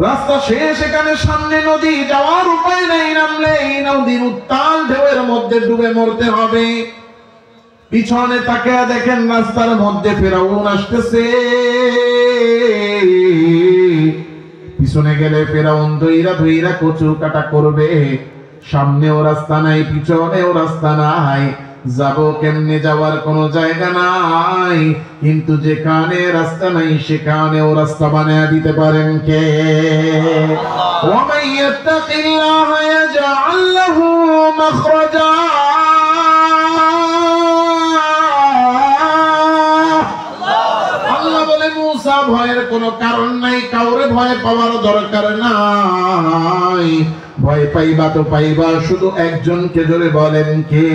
রাস্তা শেষ, এখানে সামনে নদী, যাওয়ার উপায় নাই, নামলে এই নদীর উত্তাল ঢেউয়ের মধ্যে ডুবে মরতে হবে। পিছনে তাকিয়ে দেখেন রাস্তার মধ্যে ফেরাউন আসতেছে। পিছনে গেলে ফেরাউন ধইরা ধইরা কচু কাটা করবে। সামনেও রাস্তা নাই, পিছনেও রাস্তা নাই, যাবো কেমনে? যাওয়ার কোনো জায়গা নাই। কিন্তু যেখানে রাস্তা নাই সেখানেও রাস্তা বানিয়ে দিতে পারেন কে? ওয়া মান ইয়াত্তাকিল্লাহা ইয়াজআল লাহু মাখরাজা। আল্লাহ বলে মুসা ভয়ের কোনো কারণ নাই, কাউরে ভয় পাওয়ার দরকার নাই। ভয় পাইবা তো পাইবা শুধু একজনকে, জোরে বলেন কে?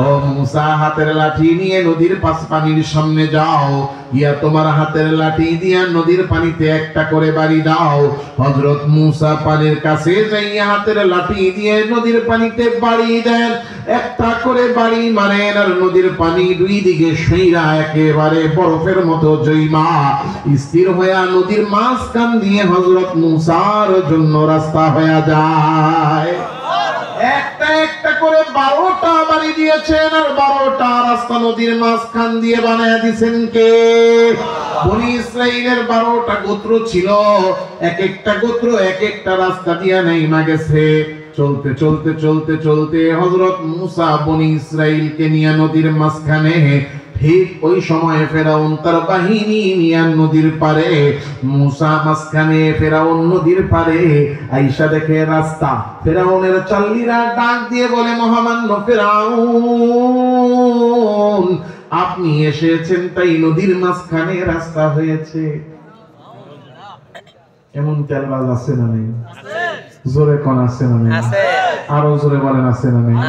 ও মুসা, হাতের লাঠি নিয়ে নদীর পানির সামনে যাও, ইয়া তোমার হাতের লাঠি দিয়া নদীর পানিতে একটা করে বাড়ি দাও। হযরত মুসা পানির কাছে যাইয়া হাতের লাঠি দিয়ে নদীর পানিতে বাড়ি দেন। একটা করে বাড়ি মারেন আর নদীর পানি দুই দিকে সইরা একেবারে বরফের মতো জৈমা স্থির হইয়া নদীর মাঝখান দিয়ে হযরত মুসার জন্য রাস্তা হয়ে যায়। একটা একটা করে 12টা বাড়ি দিয়েছেন আর 12টা রাস্তা নদীর মাঝখান দিয়ে বানায় দিয়েছেন কে? বনি ইসরাইলের 12টা গোত্র ছিল, এক একটা গোত্র এক একটা রাস্তা দিয়ে নেমে গেছে। চলতে চলতে চলতে চলতে হযরত মুসা বনি ইসরাইলকে নিয়ে নদীর মাঝখানে, ঠিক ওই সময় ফেরাউন তার বাহিনী নিয়ে নদীর পারে। মুসা মাঝখানে, ফেরাউন নদীর পারে। আইসা দেখে রাস্তা। ফেরাউনের চাল্লিরা ডাক দিয়ে বলে, মহামান্য ফেরাউন, আপনি এসেছেন তাই নদীর মাঝখানে রাস্তা হয়েছে। এমন তেলবাজ আছে না নেই? জোরে কোন আছে না নেই? আরো জোরে বলেন আছে না নেই?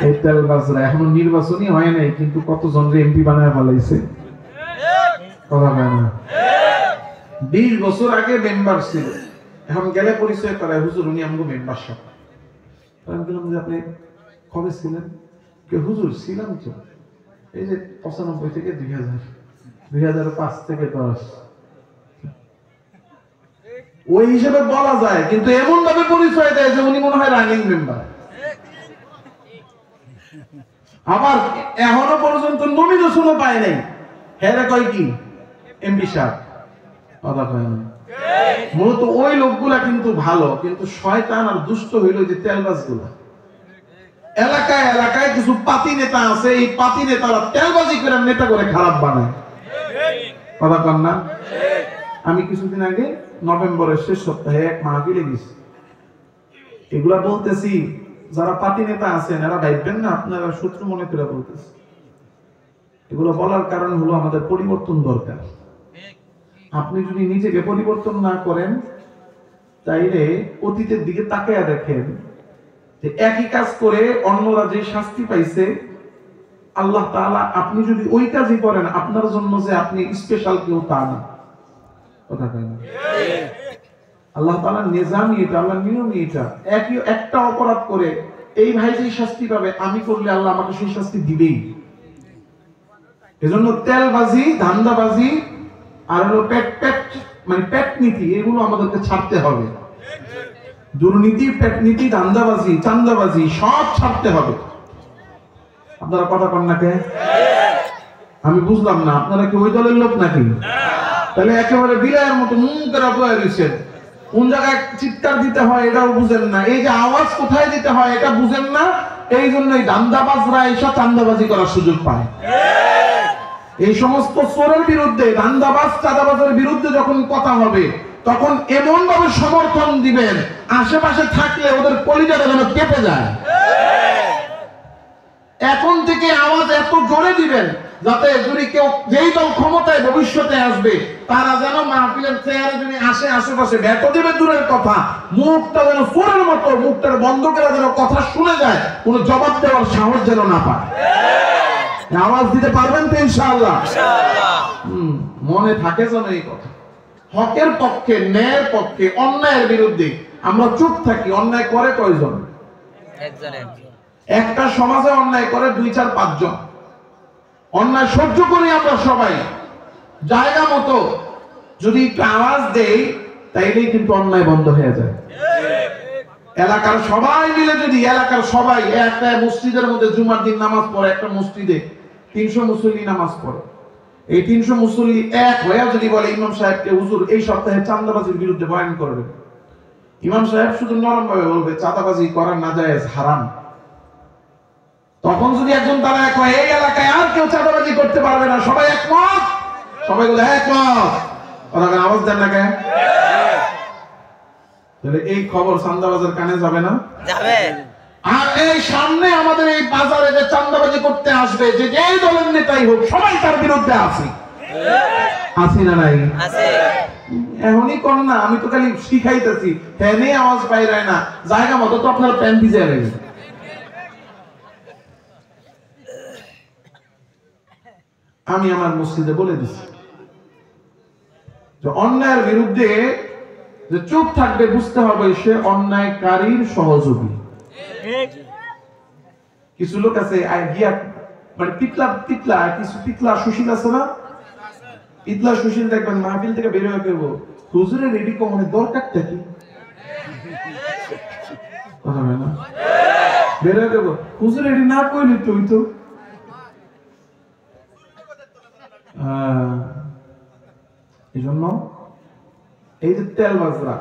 এই তেলবাজরা এখনো নির্বাচনই হয় নাই, কিন্তু কতজন এমপি বানায় ফেলাইছে। কথা হয় না? 20 বছর আগে মেম্বার ছিল, এখন গেলে পরিচয় করায়, হুজুর উনি আমগো মেম্বার সাহেব। আমি বললাম যে আপনি কবে ছিলেন? হুজুর ছিলাম তো এই যে 95 থেকে 2000, 2005 থেকে 10। ওই হিসেবে বলা যায়, কিন্তু এমন ভাবে পরিচয় দেয় যে উনি মনে হয় রানিং মেম্বার। আবার এখনো পর্যন্ত নমিনেশনও পায় নাই। হ্যাঁ কয় কি এমপি সাহেব। কথা কয় না। মূলত ওই লোকগুলা কিন্তু ভালো, কিন্তু শয়তান আর দুষ্ট হইল যে তেলবাজ গুলা। এলাকায় এলাকায় কিছু পাতি নেতা আছে, এই পাতি নেতারা তেলবাজি করে নেতা করে খারাপ বানায়। কথা কন না? আমি কিছুদিন আগে নভেম্বরের শেষ সপ্তাহে এক মাহফিলে গেছি। এগুলা বলতেছি, যারা পাতি নেতা আছেন এরা ভাববেন না আপনারা শত্রু মনে করে বলতেছি। এগুলো বলার কারণ হলো আমাদের পরিবর্তন দরকার। আপনি যদি নিজেকে পরিবর্তন না করেন, তাইলে অতীতের দিকে তাকায়া দেখেন যে একই কাজ করে অন্যরা যে শাস্তি পাইছে, আল্লাহ তাআলা আপনি যদি ওই কাজই করেন, আপনার জন্য যে আপনি স্পেশাল কেউ তা না। কথা কয় না? আল্লাহ তাআলার নিজামই এটা, আল্লাহর নিয়মই এটা। একটা অপরাধ করে এই ভাই যে শাস্তি পাবে, আমি করলে আল্লাহ আমাকে সেই শাস্তি দিবেই। এজন্য তেলবাজি, ধান্দাবাজি আর হলো পেট নীতি, এগুলো আমাদেরকে ছাড়তে হবে। দুর্নীতি, পেট নীতি, ধান্দাবাজি, চান্দাবাজি সব ছাড়তে হবে। আপনারা কথা কন না কে? আমি বুঝলাম না, আপনারা কি ওই দলের লোক নাকি? তাহলে একেবারে বিলায়ের মতো মুখের বয়ে রয়েছেন। কোন জায়গায় চিৎকার দিতে হয় এটাও বুঝেন না, এই যে আওয়াজ কোথায় দিতে হয় এটা বুঝেন না। এই জন্যই ধান্দাবাজরা এসব চান্দাবাজি করার সুযোগ পায়। এই সমস্ত চোরের বিরুদ্ধে, ধান্দাবাজ চাঁদাবাজের বিরুদ্ধে যখন কথা হবে, তখন এমন ভাবে সমর্থন দিবেন, আশেপাশে থাকলে ওদের কলিজাটা যেন কেঁপে যায়। এখন থেকে আওয়াজ এত জোরে দিবেন যাতে যদি কেউ, যেই দল ক্ষমতায় ভবিষ্যতে আসবে, তারা যেন মাহফিলের চেয়ারে যদি আসে, আশেপাশে ভেটো দিবে দূরের কথা, মুখটা যেন চোরের মতো, মুখটার বন্ধ করে যেন কথা শুনে যায়, কোনো জবাব দেওয়ার সাহস যেন না পায়। আওয়াজ দিতে পারবেন তো ইনশাআল্লাহ? মনে থাকে যেন এই কথা। হকের পক্ষে, ন্যায়ের পক্ষে, অন্যায়ের বিরুদ্ধে আমরা চুপ থাকি। অন্যায় করে কয়জন? একটা সমাজে অন্যায় করে 2, 4, 5 জন। অন্যায় সহ্য করি আমরা সবাই, জায়গা মতো যদি একটু আওয়াজ দেই, তাইলেই কিন্তু অন্যায় বন্ধ হয়ে যায়। এলাকার সবাই মিলে যদি, এলাকার সবাই একটা মসজিদের মধ্যে জুমার দিন নামাজ পড়ে, একটা মসজিদে 300 মুসল্লি নামাজ পড়ে, এই 300 মুসল্লি এক হয়ে যদি বলে ইমাম সাহেবকে, হুজুর এই সপ্তাহে চাঁদাবাজির বিরুদ্ধে বয়ান করবে, ইমাম সাহেব শুধু নরম ভাবে বলবে চাঁদাবাজি করা নাজায়েজ, হারাম। তখন যদি একজন দাঁড়ায় কয় এই এলাকায় আর কেউ চাঁদাবাজি করতে পারবে না, সবাই একমত, সবাই বলে একমত, ওরা আওয়াজ দেন না কেন? তাহলে এই খবর চাঁদাবাজের কানে যাবে না? যাবে। আর এই সামনে আমাদের এই বাজারে যে চাঁদাবাজি করতে আসবে, যে যেই দলের নেতাই হোক, সবাই তার বিরুদ্ধে আছে। আছে না নাই? আছে। এখনই কোন না, আমি তো খালি শিখাইতেছি, ফ্যানে আওয়াজ বাইরে না, জায়গা মতো তো আপনার প্যান ভিজে গেছে। আমি আমার মসজিদে বলে দিচ্ছি যে অন্যায়ের বিরুদ্ধে যে চুপ থাকবে, বুঝতে হবে সে অন্যায়কারীর সহযোগী। কিছু লোক আছে মানে পিতলা সুশীল আছে না, পিতলা সুশীল দেখবেন মাহফিল থেকে বের হয়ে করবো, হুজুরের রেডি কমানোর দরকারটা কি? কথা হয় না? বের হয়ে করবো, হুজুর রেডি না করলি তুই তো। এই জন্য এই যে তেলবাজরা,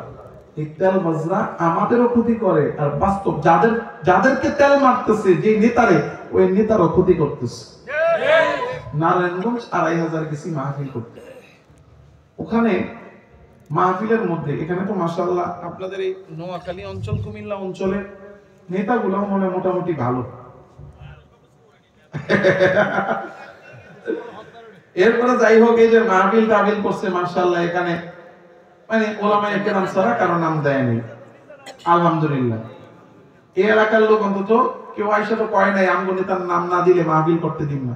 এই তেলবাজরা আমাদেরও ক্ষতি করে, আর বাস্তব যাদেরকে তেল মারতেছে, যে নেতারে, ওই নেতারও ক্ষতি করতেছে। নারায়ণগঞ্জ 2500 গেছি মাহফিল করতে, ওখানে মাহফিলের মধ্যে, এখানে তো মাশাআল্লাহ আপনাদের এই নোয়াখালী অঞ্চল, কুমিল্লা অঞ্চলের নেতাগুলো মনে মোটামুটি ভালো। এরপরে যাই হোক, এই যে মাহফিল টাবিল করছে মাশাআল্লাহ, এখানে মানে ওলামায়ে কেরাম ছাড়া কারো নাম দেয়নি, আলহামদুলিল্লাহ। এই এলাকার লোক অন্তত কেউ আইসা তো কয় নাই আমগো নেতার নাম না দিলে মাহফিল করতে দিন না,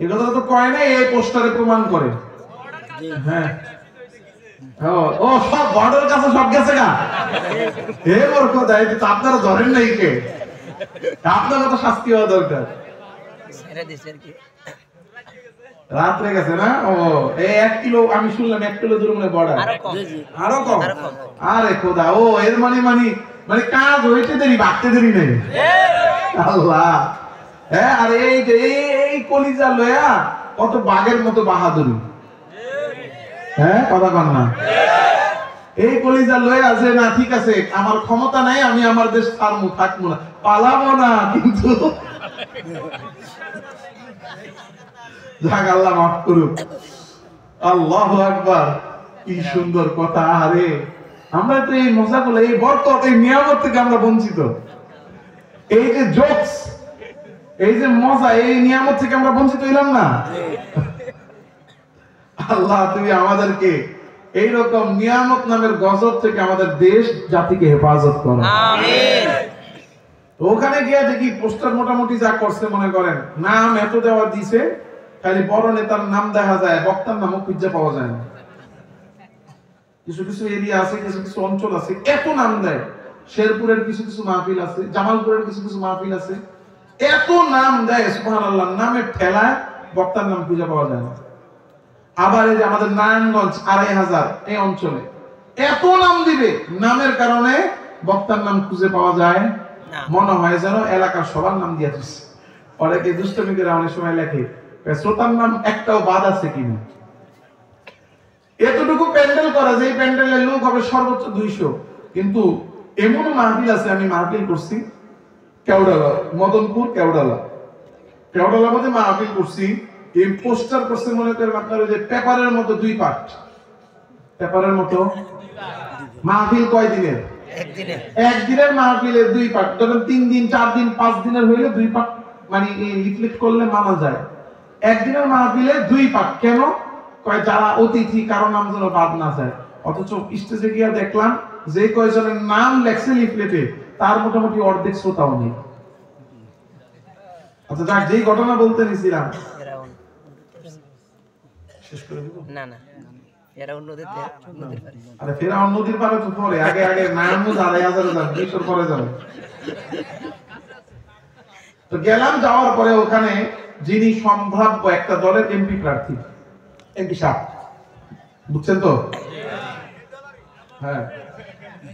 এই কথা তো কয় নাই, এই পোস্টারে প্রমাণ করে। হ্যাঁ, ও সব বর্ডার কাছে সব গেছে গা, হে মূর্খ দেয়, আপনারা ধরেন নাই কে? আপনার তো শাস্তি হওয়া দরকার। রাত্রে গেছে না? ও এই 1 কিলো, আমি শুনলাম 1 কিলো দূর মানে বর্ডার, আরো কম। আরে খোদা, ও এর মানে কাজ হইতে দেরি, বাড়তে দেরি নেই। আল্লাহ, হ্যাঁ। আর এই যে এই কলিজা লয়া কত বাঘের মতো বাহাদুরি, হ্যাঁ কথা কন না? এই কলিজা লয়ে আছে না, ঠিক আছে আমার ক্ষমতা নাই, আমি আমার দেশ ছাড়বো, থাকবো না, পালাবো না, কিন্তু যাক আল্লাহ মাফ করুক। আল্লাহু আকবার, কি সুন্দর কথা। আরে আমরা তো এই মজাগুলো, এই বরকত, এই নিয়ামত থেকে আমরা বঞ্চিত। এই যে জোকস, এই যে মজা, এই নিয়ামত থেকে আমরা বঞ্চিত হইলাম না। আল্লাহ তুমি আমাদেরকে এইরকম নিয়ামত নামের গজব থেকে আমাদের দেশ জাতিকে হেফাজত করো, আমিন। তো ওখানে গিয়ে দেখি পোস্টার মোটামুটি যা করছে, মনে করেন নাম এত দেওয়া দিছে, খালি বড় নেতার নাম দেখা যায়, বক্তার নামও খুঁজে পাওয়া যায় না। কিছু কিছু এরিয়া আছে, কিছু কিছু অঞ্চল আছে, এত নাম দেয়। শেরপুরের কিছু কিছু মাহফিল আছে, জামালপুরের কিছু কিছু মাহফিল আছে, এত নাম দেয়, সুবহানাল্লাহ, নামের ঠেলায় বক্তার নাম খুঁজে পাওয়া যায় না। আবার এই যে আমাদের নারায়ণগঞ্জ 2500 এই অঞ্চলে এত নাম দিবে, নামের কারণে বক্তার নাম খুঁজে পাওয়া যায় না। মনে হয় যেন এলাকার সবার নাম দিয়ে দিচ্ছে। অনেকে দুষ্টমি করে অনেক সময় লেখে শ্রোতার নাম একটাও বাদ আছে কিনা। এতটুকু প্যান্ডেল করা, যে প্যান্ডেলের লোক হবে সর্বোচ্চ 200, কিন্তু এমন মাহফিল আছে, আমি মাহফিল করছি কেওড়ালা, মদনপুর কেওড়ালা মধ্যে মাহফিল করছি। এই পোস্টার করছে মনে করেন আপনার ওই যে পেপারের মতো 2 পার্ট, পেপারের মতো মাহফিল কয় দিনের? একদিনের মাহফিলে 2 পার্ট, ধরেন 3 দিন 4 দিন 5 দিনের হইলে 2 পার্ট, মানে এই লিফলেট করলে মানা যায়। একদিনের মাহফিলে 2 পার্ট, কেন? কয় যারা অতিথি কারো নাম যেন বাদ না যায়। অথচ স্টেজে গিয়া দেখলাম যে কয়জনের নাম লেখছে লিফলেটে তার মোটামুটি অর্ধেক শ্রোতাও নেই। আচ্ছা যাক, যেই ঘটনা বলতে নিছিলাম শেষ করে দিব। না না, ফেরাউন নদীতে, নদীর পাড়ে। আরে ফেরাউন নদীর পাড়ে তো পরে, আগে নারায়ণগঞ্জ 2500 যান, 200 পরে যান। তো গেলাম, যাওয়ার পরে ওখানে যিনি সম্ভাব্য একটা দলের এমপি প্রার্থী, এমপি সাহেব, বুঝছেন তো? হ্যাঁ,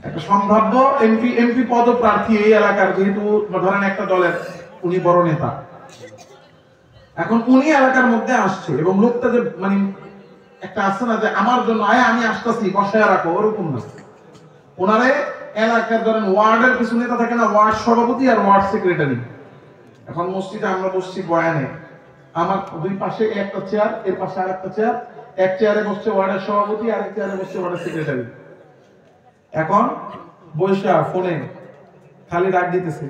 একটা সম্ভাব্য এমপি পদপ্রার্থী এই এলাকার, যেহেতু ধরেন একটা দলের উনি বড় নেতা। এখন উনি এলাকার মধ্যে আসছে, এবং লোকটা যে মানে একটা আছে না যে আমার জন্য আমি আসতেছি বসায় রাখো, ওরকম না। ওনারে এলাকার ধরেন ওয়ার্ডের কিছু নেতা থাকে না, ওয়ার্ড সভাপতি আর ওয়ার্ড সেক্রেটারি। এখন মসজিদে আমরা বসছি বয়ানে, আমার 2 পাশে একটা চেয়ার, এর পাশে আরেকটা চেয়ার, এক চেয়ারে বসছে ওয়ার্ডের সভাপতি, আরেক চেয়ারে বসছে ওয়ার্ডের সেক্রেটারি। এখন বৈশা ফোনে খালি ডাক দিতেছে,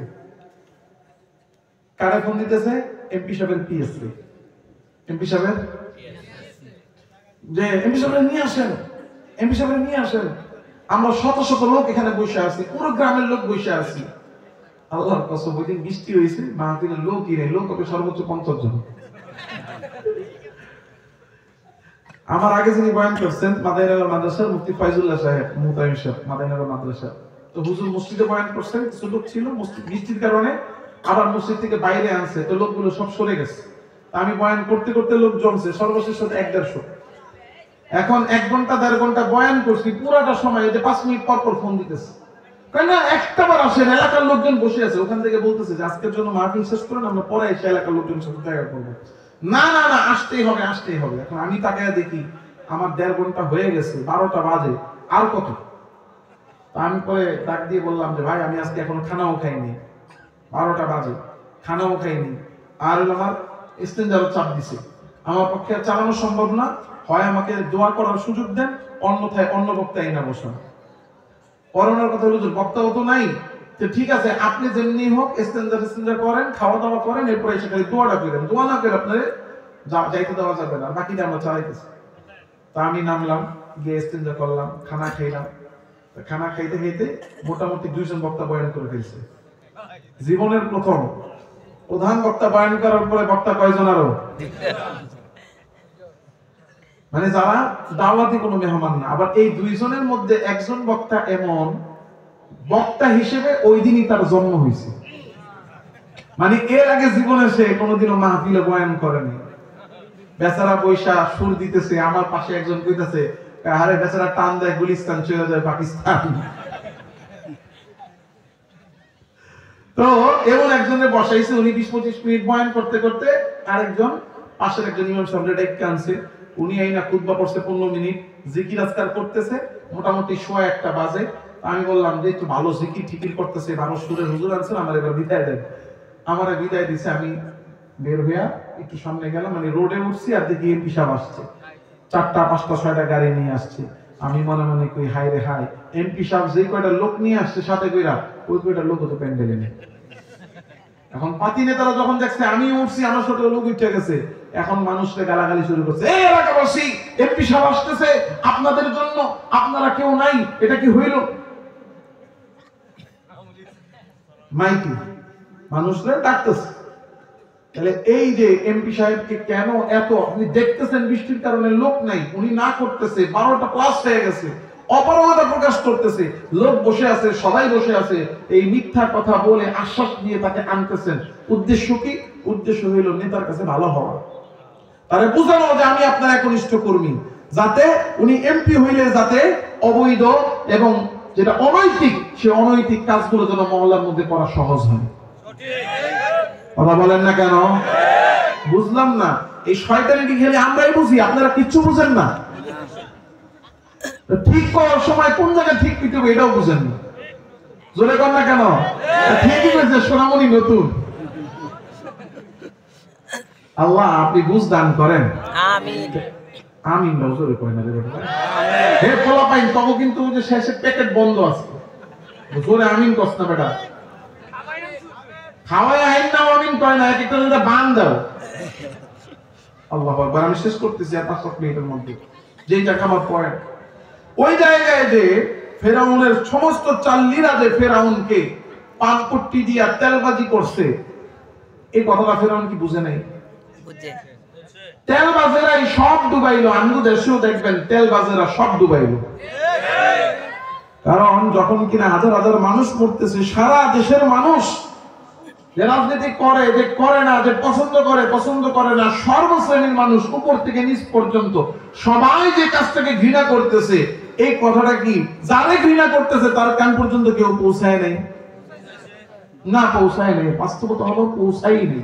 কারে ফোন দিতেছে? এমপি সাহেবের পিএসসি, এমপি সাহেবের, যে এমপি সাহেবের নিয়ে আসেন, এমপি সাহেবের নিয়ে আসেন। আমরা শত শত লোক এখানে বসে আছি, পুরো গ্রামের লোক বসে আছি। আল্লাহর কসম, ওই দিন বৃষ্টি হয়েছে, মাহফিলের লোকই নেই, লোক হবে সর্বোচ্চ 50 জন। আমার আগে যিনি বয়ান করছেন মাদাইনগর মাদ্রাসার মুফতি ফাইজুল্লাহ সাহেব, মুহতামিম সাহেব, মাদাইনগর মাদ্রাসা, তো হুজুর মসজিদে বয়ান করছেন, কিছু লোক ছিল, মসজিদ বৃষ্টির কারণে আবার মসজিদ থেকে বাইরে আনছে, তো লোকগুলো সব সরে গেছে। আমি বয়ান করতে করতে লোক জমছে, সর্বশেষ 1-150। এখন 1 ঘন্টা 1.5 ঘন্টা বয়ান করছি, পুরাটা সময় 5 মিনিট পর পর ফোন দিতেছে, কেন একটা বার আসেন, এলাকার লোকজন বসে আছে। ওখান থেকে বলতেছে যে আজকের জন্য মাহফিল শেষ করেন, আমরা পরে এসে এলাকার লোকজনের সাথে দেখা করবো। না না না, আসতেই হবে, আসতেই হবে। এখন আমি তাকায় দেখি আমার 1.5 ঘন্টা হয়ে গেছে, 12টা বাজে, আর কত? আমি পরে ডাক দিয়ে বললাম যে ভাই, আমি আজকে এখনো খানাও খাইনি, 12টা বাজে, খানাও খাইনি, আর আমার ইস্তেঞ্জারও চাপ দিছে, আমার পক্ষে আর চালানো সম্ভব না, হয় আমাকে দোয়া করার সুযোগ দেন, অন্যথায় অন্য বক্তাই না বসান। করোনার কথা হলো যে বক্তাও তো নাই, তো ঠিক আছে আপনি যেমনি হোক ইস্তেঞ্জা করেন, খাওয়া দাওয়া করেন, এরপরে এসে খালি দোয়াটা করেন, দোয়া না করে আপনারে যাইতে দেওয়া যাবে না, বাকিটা আমরা চালাইতেছি। তা আমি নামলাম, গিয়ে ইস্তেঞ্জা করলাম, খানা খাইলাম। খানা খাইতে খাইতে মোটামুটি 2 জন বক্তা বয়ান করে ফেলছে। জীবনের প্রথম প্রধান বক্তা বয়ান করার পরে বক্তা কয়জন আরো, মানে যারা দাওয়াতি কোনো মেহমান না। আবার এই 2 জনের মধ্যে একজন বক্তা এমন বক্তা হিসেবে ওই দিনই তার জন্ম হয়েছে, মানে এর আগে জীবনে সে কোনোদিনও মাহফিলে বয়ান করেনি। বেচারা বৈশা সুর দিতেছে, আমার পাশে একজন কইতেছে আরে বেচারা টান দেয় গুলিস্তান চলে যায় পাকিস্তান। তো এমন একজনের বসাইছে, উনি 20-25 মিনিট বয়ান করতে করতে আরেকজন পাশের একজন ইমাম সাহেব ডেকে আনছে, উনি আইনা খুতবা পড়ছে 15 মিনিট, জিকির আজকার করতেছে, মোটামুটি 1:15 বাজে। আমি বললাম যে একটু ভালো জিকির ঠিকির করতেছে, ভালো সুরের হুজুর আনছেন, আমার এবার বিদায় দেন। আমার বিদায় দিছে, আমি বের হইয়া একটু সামনে গেলাম, মানে রোডে উঠছি, আর দেখি এমপি সাহেব আসছে, 4টা 5টা 6টা গাড়ি নিয়ে আসছে। আমি মনে মনে কই হাই রে হাই, এমপি সাহেব যে কয়টা লোক নিয়ে আসছে সাথে কইরা, ওই কয়টা লোক তো প্যান্ডেলে নেই। এখন পাতি নেতারা যখন দেখছে আমি উঠছি আমার সাথে লোক উঠে গেছে, এখন মানুষকে গালাগালি শুরু করছে, এই এলাকাবাসী এমপি সাহেব আসতেছে আপনাদের জন্য, আপনারা কেউ নাই, এটা কি হইল? মাইকি মানুষরা ডাকতেছে। তাহলে এই যে এমপি সাহেবকে কেন এত, আপনি দেখতেছেন বৃষ্টির কারণে লোক নাই, উনি না করতেছে, 12টা প্লাস হয়ে গেছে, অপারগতা প্রকাশ করতেছে, লোক বসে আছে, সবাই বসে আছে, এই মিথ্যা কথা বলে আশ্বাস দিয়ে তাকে আনতেছেন। উদ্দেশ্য কি? উদ্দেশ্য হইল নেতার কাছে ভালো হওয়া, তারে বুঝানো যে আমি আপনার একনিষ্ঠ কর্মী, যাতে উনি এমপি হইলে যাতে অবৈধ এবং যেটা অনৈতিক, সে অনৈতিক কাজগুলো যেন মহল্লার মধ্যে করা সহজ হয়। কথা বলেন না কেন? বুঝলাম না। এই শয়তানি খেলে আমরাই বুঝি, আপনারা কিচ্ছু বুঝেন না। ঠিক করার সময় কোন জায়গায় ঠিক দিতে হবে এটাও বুঝেন না। জোরে কর না কেন? ঠিকই বলছে সোনামণি নতুন। আল্লাহ আপনি বুঝ দান করেন। আমিন। আমিন বল, জোরে করেন না রে বেটা। হে পোলা পাইন, তবে কিন্তু যে শেষে প্যাকেট বন্ধ আছে, জোরে আমিন কস না বেটা। খাওয়ায় আইন না আমিন কয় না, একটা যেটা বান দাও। আল্লাহু আকবার। আমি শেষ করতেছি আর 5 মিনিটের মধ্যে। যেই জায়গা আমার পয়েন্ট, ওই জায়গায় যে ফেরাউনের সমস্ত চাল্লিরা যে ফেরাউনকে পানপট্টি দিয়া তেলবাজি করছে, এই কথাটা ফেরাউন কি বুঝে নাই? বুঝে। তেলবাজেরাই সব ডুবাইলো। আঙ্গু দেশেও দেখবেন তেলবাজেরা সব ডুবাইলো। কারণ যখন কিনা হাজার হাজার মানুষ মরতেছে, সারা দেশের মানুষ যে রাজনীতি করে, যে করে না, যে পছন্দ করে না, সর্বশ্রেণীর মানুষ উপর থেকে নিচ পর্যন্ত সবাই যে কাজটাকে ঘৃণা করতেছে, এই কথাটা কি যারে ঘৃণা করতেছে তার কান পর্যন্ত কেউ পৌঁছায় নাই? না, পৌঁছায় নাই। বাস্তবতা হলো পৌঁছাই নেই।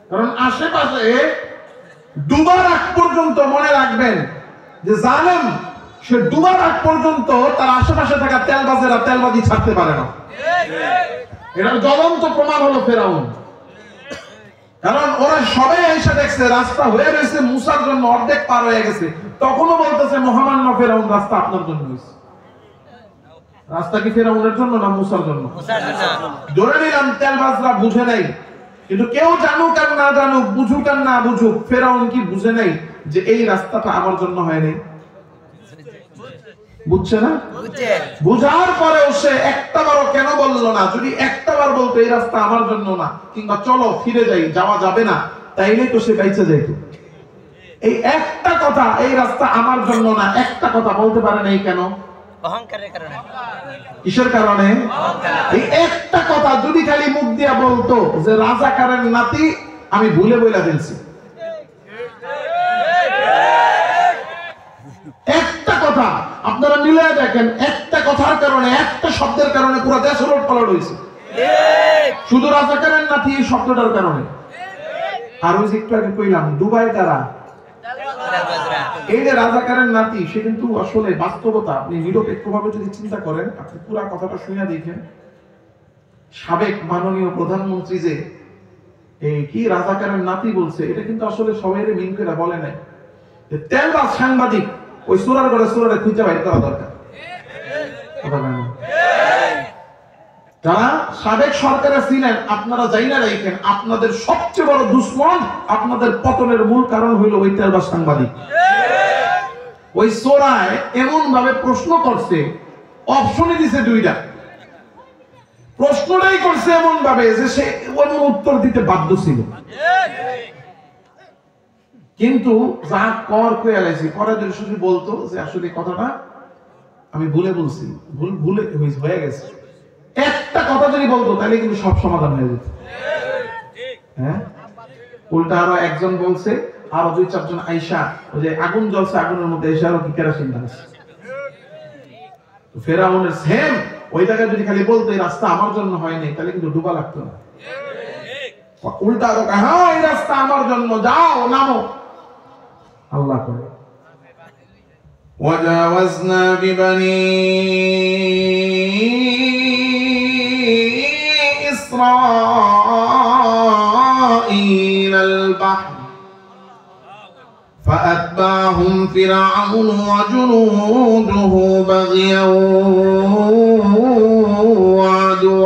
কারণ আশেপাশে ডুবার আগ পর্যন্ত মনে রাখবেন যে জালেম, সে ডুবার আগ পর্যন্ত তার আশেপাশে থাকা তেলবাজেরা তেলবাজি ছাড়তে পারে না। এটা জ্বলন্ত প্রমাণ হলো ফেরাউন। কারণ ওরা সবাই এসে দেখছে রাস্তা হয়ে গেছে মুসার জন্য, অর্ধেক পার হয়ে গেছে, তখনও বলতেছে মহামান্য ফেরাউন রাস্তা আপনার জন্য হয়েছে। রাস্তা কি ফেরাউনের জন্য না মুসার জন্য? ধরে নিলাম তেলবাজরা বুঝে নাই, কিন্তু কেউ জানুক আর না জানুক, বুঝুক আর না বুঝুক, ফেরাউন কি বুঝে নাই যে এই রাস্তাটা আমার জন্য হয়নি? বুঝছে না? বুঝার পরেও সে একটাবারও কেন বললো না? যদি একটাবার বলতো এই রাস্তা আমার জন্য না, কিংবা চলো ফিরে যাই, যাওয়া যাবে না, তাইলে তো সে বাইচে যাইতো। এই একটা কথা, এই রাস্তা আমার জন্য না, একটা কথা বলতে পারে নাই কেন? অহংকারের কারণে। কিসের কারণে? এই একটা কথা যদি খালি মুখ দিয়া বলতো যে রাজাকারের নাতি আমি ভুলে বইলা ফেলছি, একটা কথা আপনারা মিলে দেখেন, একটা কথার কারণে, একটা শব্দের কারণে পুরো দেশ উলট পালট হয়েছে, শুধু রাজাকারের নাতি এই শব্দটার কারণে। আর ওই যে একটু আগে কইলাম দুবাই তারা, এই যে রাজাকারের নাতি, সে কিন্তু আসলে বাস্তবতা আপনি নিরপেক্ষভাবে যদি চিন্তা করেন, আপনি পুরো কথাটা শুনে দেখেন, সাবেক মাননীয় প্রধানমন্ত্রী যে এই কি রাজাকারের নাতি বলছে, এটা কিন্তু আসলে সবাই মিন করে বলে নাই। তেলবাজ সাংবাদিক ওই সুরার করে সুরারে খুঁজে বাইর করা দরকার। যারা সাবেক সরকারে ছিলেন, আপনারা যাই না রাখেন, আপনাদের সবচেয়ে বড় দুশ্মন, আপনাদের পতনের মূল কারণ হইল ওই তেলবাজ সাংবাদিক। ওই সোরায় এমন ভাবে প্রশ্ন করছে, অপশনই দিছে দুইটা, প্রশ্নটাই করছে এমন ভাবে যে সে এমন উত্তর দিতে বাধ্য ছিল। কিন্তু যা কর কয়ে আলাইছি, পরে যদি শুধু বলতো যে আসলে কথাটা আমি ভুলে বলছি, ভুলে হয়ে গেছে, একটা কথা যদি বলতো তাহলে কিন্তু সব সমাধান হয়ে যেত। হ্যাঁ, উল্টা আরো একজন বলছে, আরো 2-4 জন আইসা, ওই যে আগুন জ্বলছে, আগুনের মধ্যে এসে আরো কি কেরোসিন ঢালছে। ফেরাউনের সেম ওই জায়গায় যদি খালি বলতো এই রাস্তা আমার জন্য হয়নি, তাহলে কিন্তু ডুবা লাগতো না। উল্টা আরো হ্যাঁ এই রাস্তা আমার জন্য, যাও নামো। আল্লাহ করে ওয়াজাওয়াজনা বিবানি إسرائيل البحر فأتبعهم فرعون وجنوده بغيا وعدوا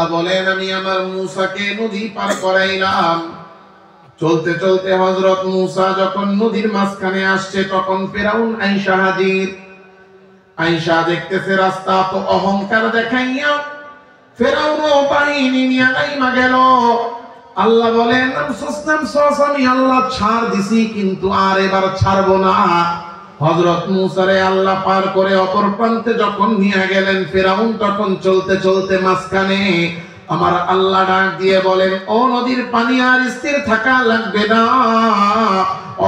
আল্লাহ বলেন আমি আমার মূসাকে নদী পার করাইলাম। চলতে চলতে হযরত মূসা যখন নদীর মাঝখানে আসছে তখন ফিরাউন আইসা হাজির। আইসা দেখতেছে রাস্তা, তো অহংকার দেখাইয়া ফিরাউনও পানি নিয়ে নাইমা গেল। আল্লাহ বলেন আমি আল্লাহ ছাড় দিছি, কিন্তু আর এবার ছাড়বো না। হযরত মূসারে আল্লাহ পার করে অপর প্রান্তে যখন নিয়ে গেলেন, ফিরাউন তখন চলতে চলতে মাঝখানে। আমার আল্লাহ ডাক দিয়ে বলেন, ও নদীর পানি আর স্থির থাকা লাগবে না,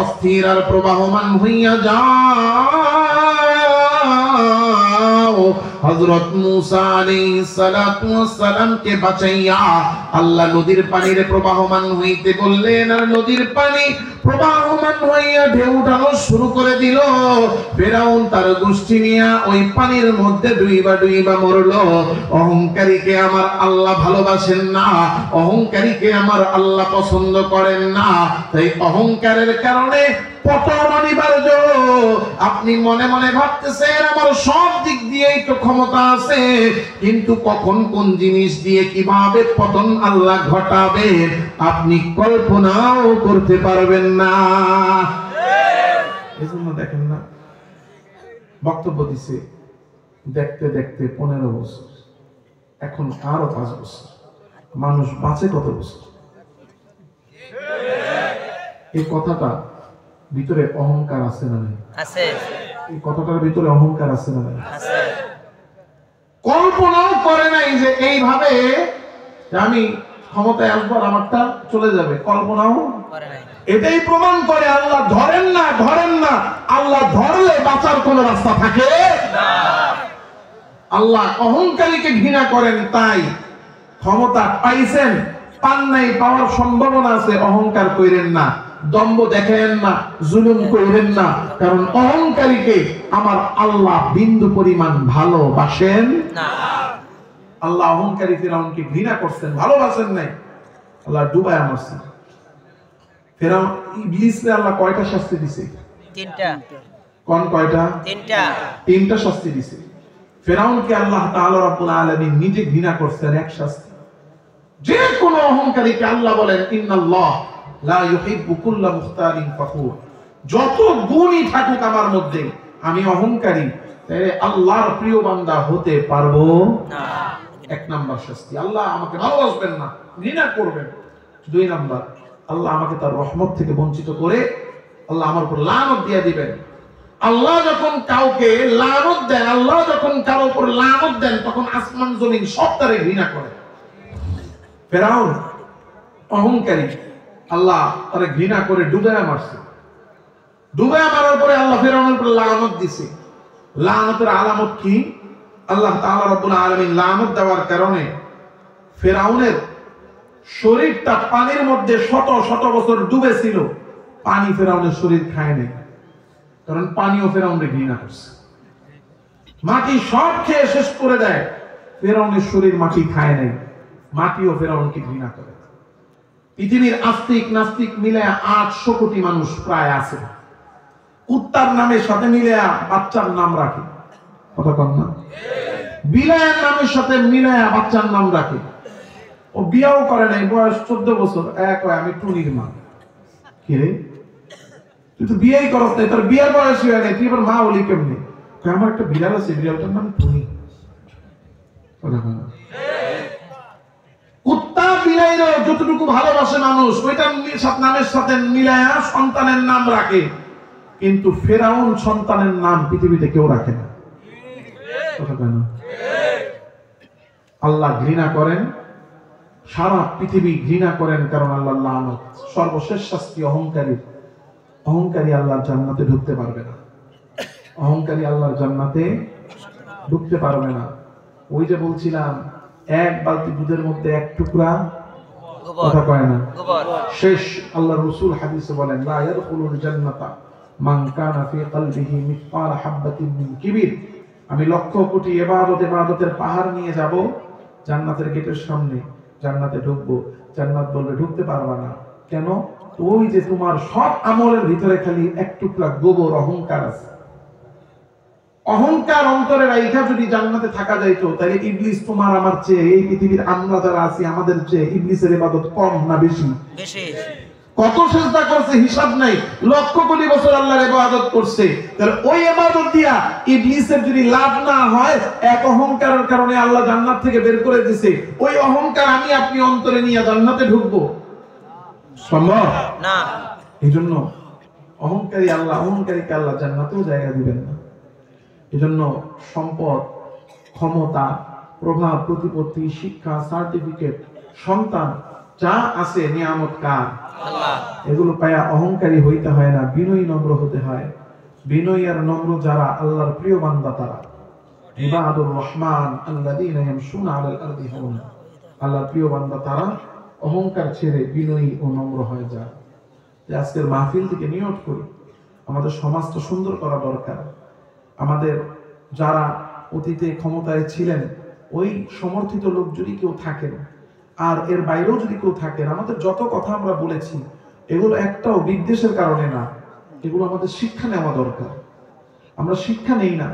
অস্থির আর প্রবাহমান হইয়া যাও। হযরত মূসা আলাইহিস সালাতু ওয়াস সালামকে বাঁচাইয়া আল্লাহ নদীর পানিরে প্রবাহমান হইতে বললেন, আর নদীর পানি প্রবাহমান হইয়া ঢেউ উঠানো শুরু করে দিল। ফিরাউন তার গোষ্ঠী নিয়ে ওই পানির মধ্যে ডুইবা মরল। অহংকারীকে আমার আল্লাহ ভালোবাসেন না, অহংকারীকে আমার আল্লাহ পছন্দ করেন না। তাই অহংকারের কারণে পতন অনিবার্য। আপনি মনে মনে ভাবতেছেন আমার সব দিক দিয়েই তো ক্ষমতা আছে, কিন্তু কখন কোন জিনিস দিয়ে কিভাবে পতন আল্লাহ ঘটাবেন আপনি কল্পনাও করতে পারবেন না। এজন্য দেখেন না, বক্তব্য দিছে দেখতে দেখতে 15 বছর, এখন আরো 5 বছর, মানুষ বাঁচে কত বছর? এই কথাটা ভিতরে অহংকার আছে না নাই? আছে। এই কথাটার ভিতরে অহংকার আছে না নাই? আছে। কল্পনাও করে নাই যে এইভাবে আমি ক্ষমতায় আসবো, আমারটা চলে যাবে, কল্পনাও করে নাই। এটাই প্রমাণ করে আল্লাহ ধরেন না। আল্লাহ ধরলে বাঁচার কোন রাস্তা থাকে না। আল্লাহ অহংকারীকে ঘৃণা করেন, তাই ক্ষমতা পাইছেন, পান নাই, পাওয়ার সম্ভাবনা আছে, অহংকার কইরেন না, দম্ভ দেখায়েন না, জুলুম কইরেন না, কারণ অহংকারীকে আমার আল্লাহ বিন্দু পরিমাণ ভালোবাসেন না। আল্লাহ অহংকারী ফিরাউনকে ঘৃণা করছেন, ভালোবাসেন নাই। আল্লাহ ডুবায় মারছেন। ফিরাউন ইবলিসকে আল্লাহ কয়টা শাস্তি দিছে? 3টা। কোন কয়টা? 3টা। 3টা শাস্তি দিছে। ফিরাউনকে আল্লাহ তাআলা রাব্বুল আলামিন নিজে ঘৃণা করছেন এক শাস্তি। যে কোন অহংকারীকে আল্লাহ বলেন ইন্নাল্লাহ লা ইউহিব্বু কুল্লা মুখতালিন ফখুর। যত গুণই থাকুক আমার মধ্যে, আমি অহংকারী, তাহলে আল্লাহর প্রিয় বান্দা হতে পারবো না। 1 নাম্বার শাস্তি, আল্লাহ আমাকে ভালোবাসবেন না, ঘৃণা করবেন। 2 নাম্বার, আল্লাহ আমাকে তার রহমত থেকে বঞ্চিত করে আল্লাহ আমার উপর লানত দিয়ে দিবেন। আল্লাহ যখন কাউকে লানত দেন, আল্লাহ যখন কারো উপর লানত দেন, তখন আসমান জমিন সব তারে ঘৃণা করে। ফিরাউন অহংকারী, আল্লাহ তারে ঘৃণা করে ডুবায়া মারছে। ডুবায়া মারার পরে আল্লাহ ফিরাউনের উপর লানত দিছে। লানতের আলামত কি? আল্লাহ তাআলা রাব্বুল আলামিন লানত দেওয়ার কারণে ফিরাউনের শরীরটা পানির মধ্যে শত শত বছর ডুবে ছিল, পানি ফিরাউনের শরীর খায় নাই, কারণ পানিও ফিরাউনকে ঘৃণা করছে। মাটি সব খেয়ে শেষ করে দেয়, ফিরাউনের শরীর মাটি খায় নাই, মাটিও ফিরাউনকে ঘৃণা করে। পৃথিবীর আস্তিক নাস্তিক মিলে 800 কোটি মানুষ প্রায় আছে। কুত্তার নামের সাথে মিলে বাচ্চার নাম রাখে, কথা কন না? বিলায়ের নামের সাথে মিলে বাচ্চার নাম রাখে। ও বিয়াও করে নাই, বয়স 14 বছর, এক হয় আমি টুনির মা। কি রে, তুই তো বিয়েই করস নাই, তোর বিয়ের বয়স হয়ে নাই, তুই এবার মা বলি কেমনি? আমার একটা বিড়াল আছে, বিড়ালটার নাম টুনি। কুত্তা বিড়াইরও যতটুকু ভালোবাসে মানুষ, ওইটার নামের সাথে মিলায়া সন্তানের নাম রাখে, কিন্তু ফিরাউন সন্তানের নাম পৃথিবীতে কেউ রাখে না। কথা কেন? আল্লাহ ঘৃণা করেন, সারা পৃথিবী ঘৃণা করেন, কারণ আল্লাহ লানত। সর্বশেষ শাস্তি অহংকারী। অহংকারী আল্লাহর জান্নাতে ঢুকতে পারবে না। অহংকারী আল্লাহর জান্নাতে ঢুকতে পারবে না। ওই যে বলছিলাম, 1 বালতি দুধের মধ্যে 1 টুকরা কথা কয় না, শেষ। আল্লাহ রাসূল হাদিসে বলেন, লা ইয়াদখুলুল জান্নাতা মান কানা ফি কলবিহি মিসকাল হাববাতিন মিন কিবির। আমি লক্ষ কোটি ইবাদতের পাহাড় নিয়ে যাব জান্নাতের গেটের সামনে, জান্নাতে ঢুকবো, জান্নাত বলবে ঢুকতে পারবা না। কেন? ওই যে তোমার সব আমলের ভিতরে খালি 1 টুকরা গোবর অহংকার আছে। অহংকার অন্তরে রাইখা যদি জান্নাতে থাকা যাইতো, তাহলে ইবলিস তোমার আমার চেয়ে, এই পৃথিবীর আমরা যারা আছি আমাদের চেয়ে ইবলিসের ইবাদত কম না বেশি? বেশি। কত সিজদা করছে হিসাব নাই, লক্ষ কোটি বছর আল্লাহর ইবাদত করছে। তাহলে ওই ইবাদত দিয়া ইবলিসের যদি লাভ না হয়, এক অহংকারের কারণে আল্লাহ জান্নাত থেকে বের করে দিয়েছে, ওই অহংকার আমি আপনি অন্তরে নিয়ে জান্নাতে ঢুকবো? সম্ভব না। এইজন্য অহংকারীকে আল্লাহ জান্নাতেও জায়গা দিবেন না। এজন্য সম্পদ, ক্ষমতা, প্রভাব, প্রতিপত্তি, শিক্ষা, সার্টিফিকেট, সন্তান যা আছে নিয়ামত কার? আল্লাহ। এগুলো পায়া অহংকারী হইতে হয় না, বিনয়ী নম্র হতে হয়। বিনয়ী আর নম্র যারা আল্লাহর প্রিয় বান্দা তারা ইবাদুর রহমান আল্লাযীনা ইয়ামশুনা আলাল আরদি হাওনা। আল্লাহর প্রিয় বান্দা তারা অহংকার ছেড়ে বিনয়ী ও নম্র হয়ে যায়। আজকের মাহফিল থেকে নিয়ত করি, আমাদের সমাজটা সুন্দর করা দরকার। আমাদের যারা অতীতে ক্ষমতায় ছিলেন, ওই সমর্থিত লোক যদি কেউ থাকেন, আর এর বাইরেও যদি কেউ থাকেন, আমাদের যত কথা আমরা বলেছি এগুলো একটাও বিদ্বেষের কারণে না, এগুলো আমাদের শিক্ষা নেওয়া দরকার। আমরা শিক্ষা নেই না।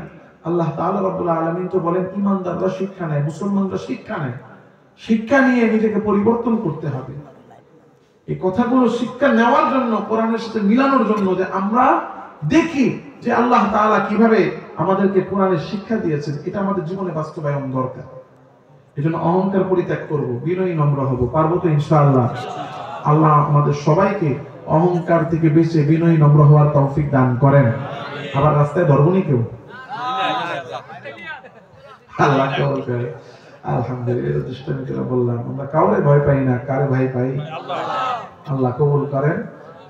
আল্লাহ তাআলা রাব্বুল আলামিন তো বলেন ঈমানদাররা শিক্ষা নেয়, মুসলমানরা শিক্ষা নেয়। শিক্ষা নিয়ে নিজেকে পরিবর্তন করতে হবে। এই কথাগুলো শিক্ষা নেওয়ার জন্য, কোরআনের সাথে মিলানোর জন্য, যে আমরা দেখি যে আল্লাহ তাআলা কিভাবে আমাদেরকে কোরআনের শিক্ষা দিয়েছেন, এটা আমাদের জীবনে বাস্তবায়ন দরকার। এজন্য অহংকার পরিত্যাগ করব, বিনয়ী নম্র হব। পারবো তো ইনশাআল্লাহ? আল্লাহ আমাদের সবাইকে অহংকার থেকে বেঁচে বিনয়ী নম্র হওয়ার তৌফিক দান করেন। আবার রাস্তায় ধরবনি কেউ? আল্লাহ কবুল করে। আলহামদুলিল্লাহ, দুষ্টামি করে বললাম। আমরা কাউরে ভয় পাই না, কারে ভয় পাই? আল্লাহ কবুল করেন।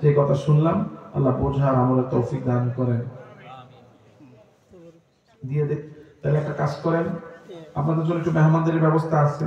যে কথা শুনলাম আল্লাহ বোঝার আমলের তৌফিক দান করেন। দিয়ে দেখ, তাহলে একটা কাজ করেন, আপনাদের জন্য একটু মেহমানদের ব্যবস্থা আছে।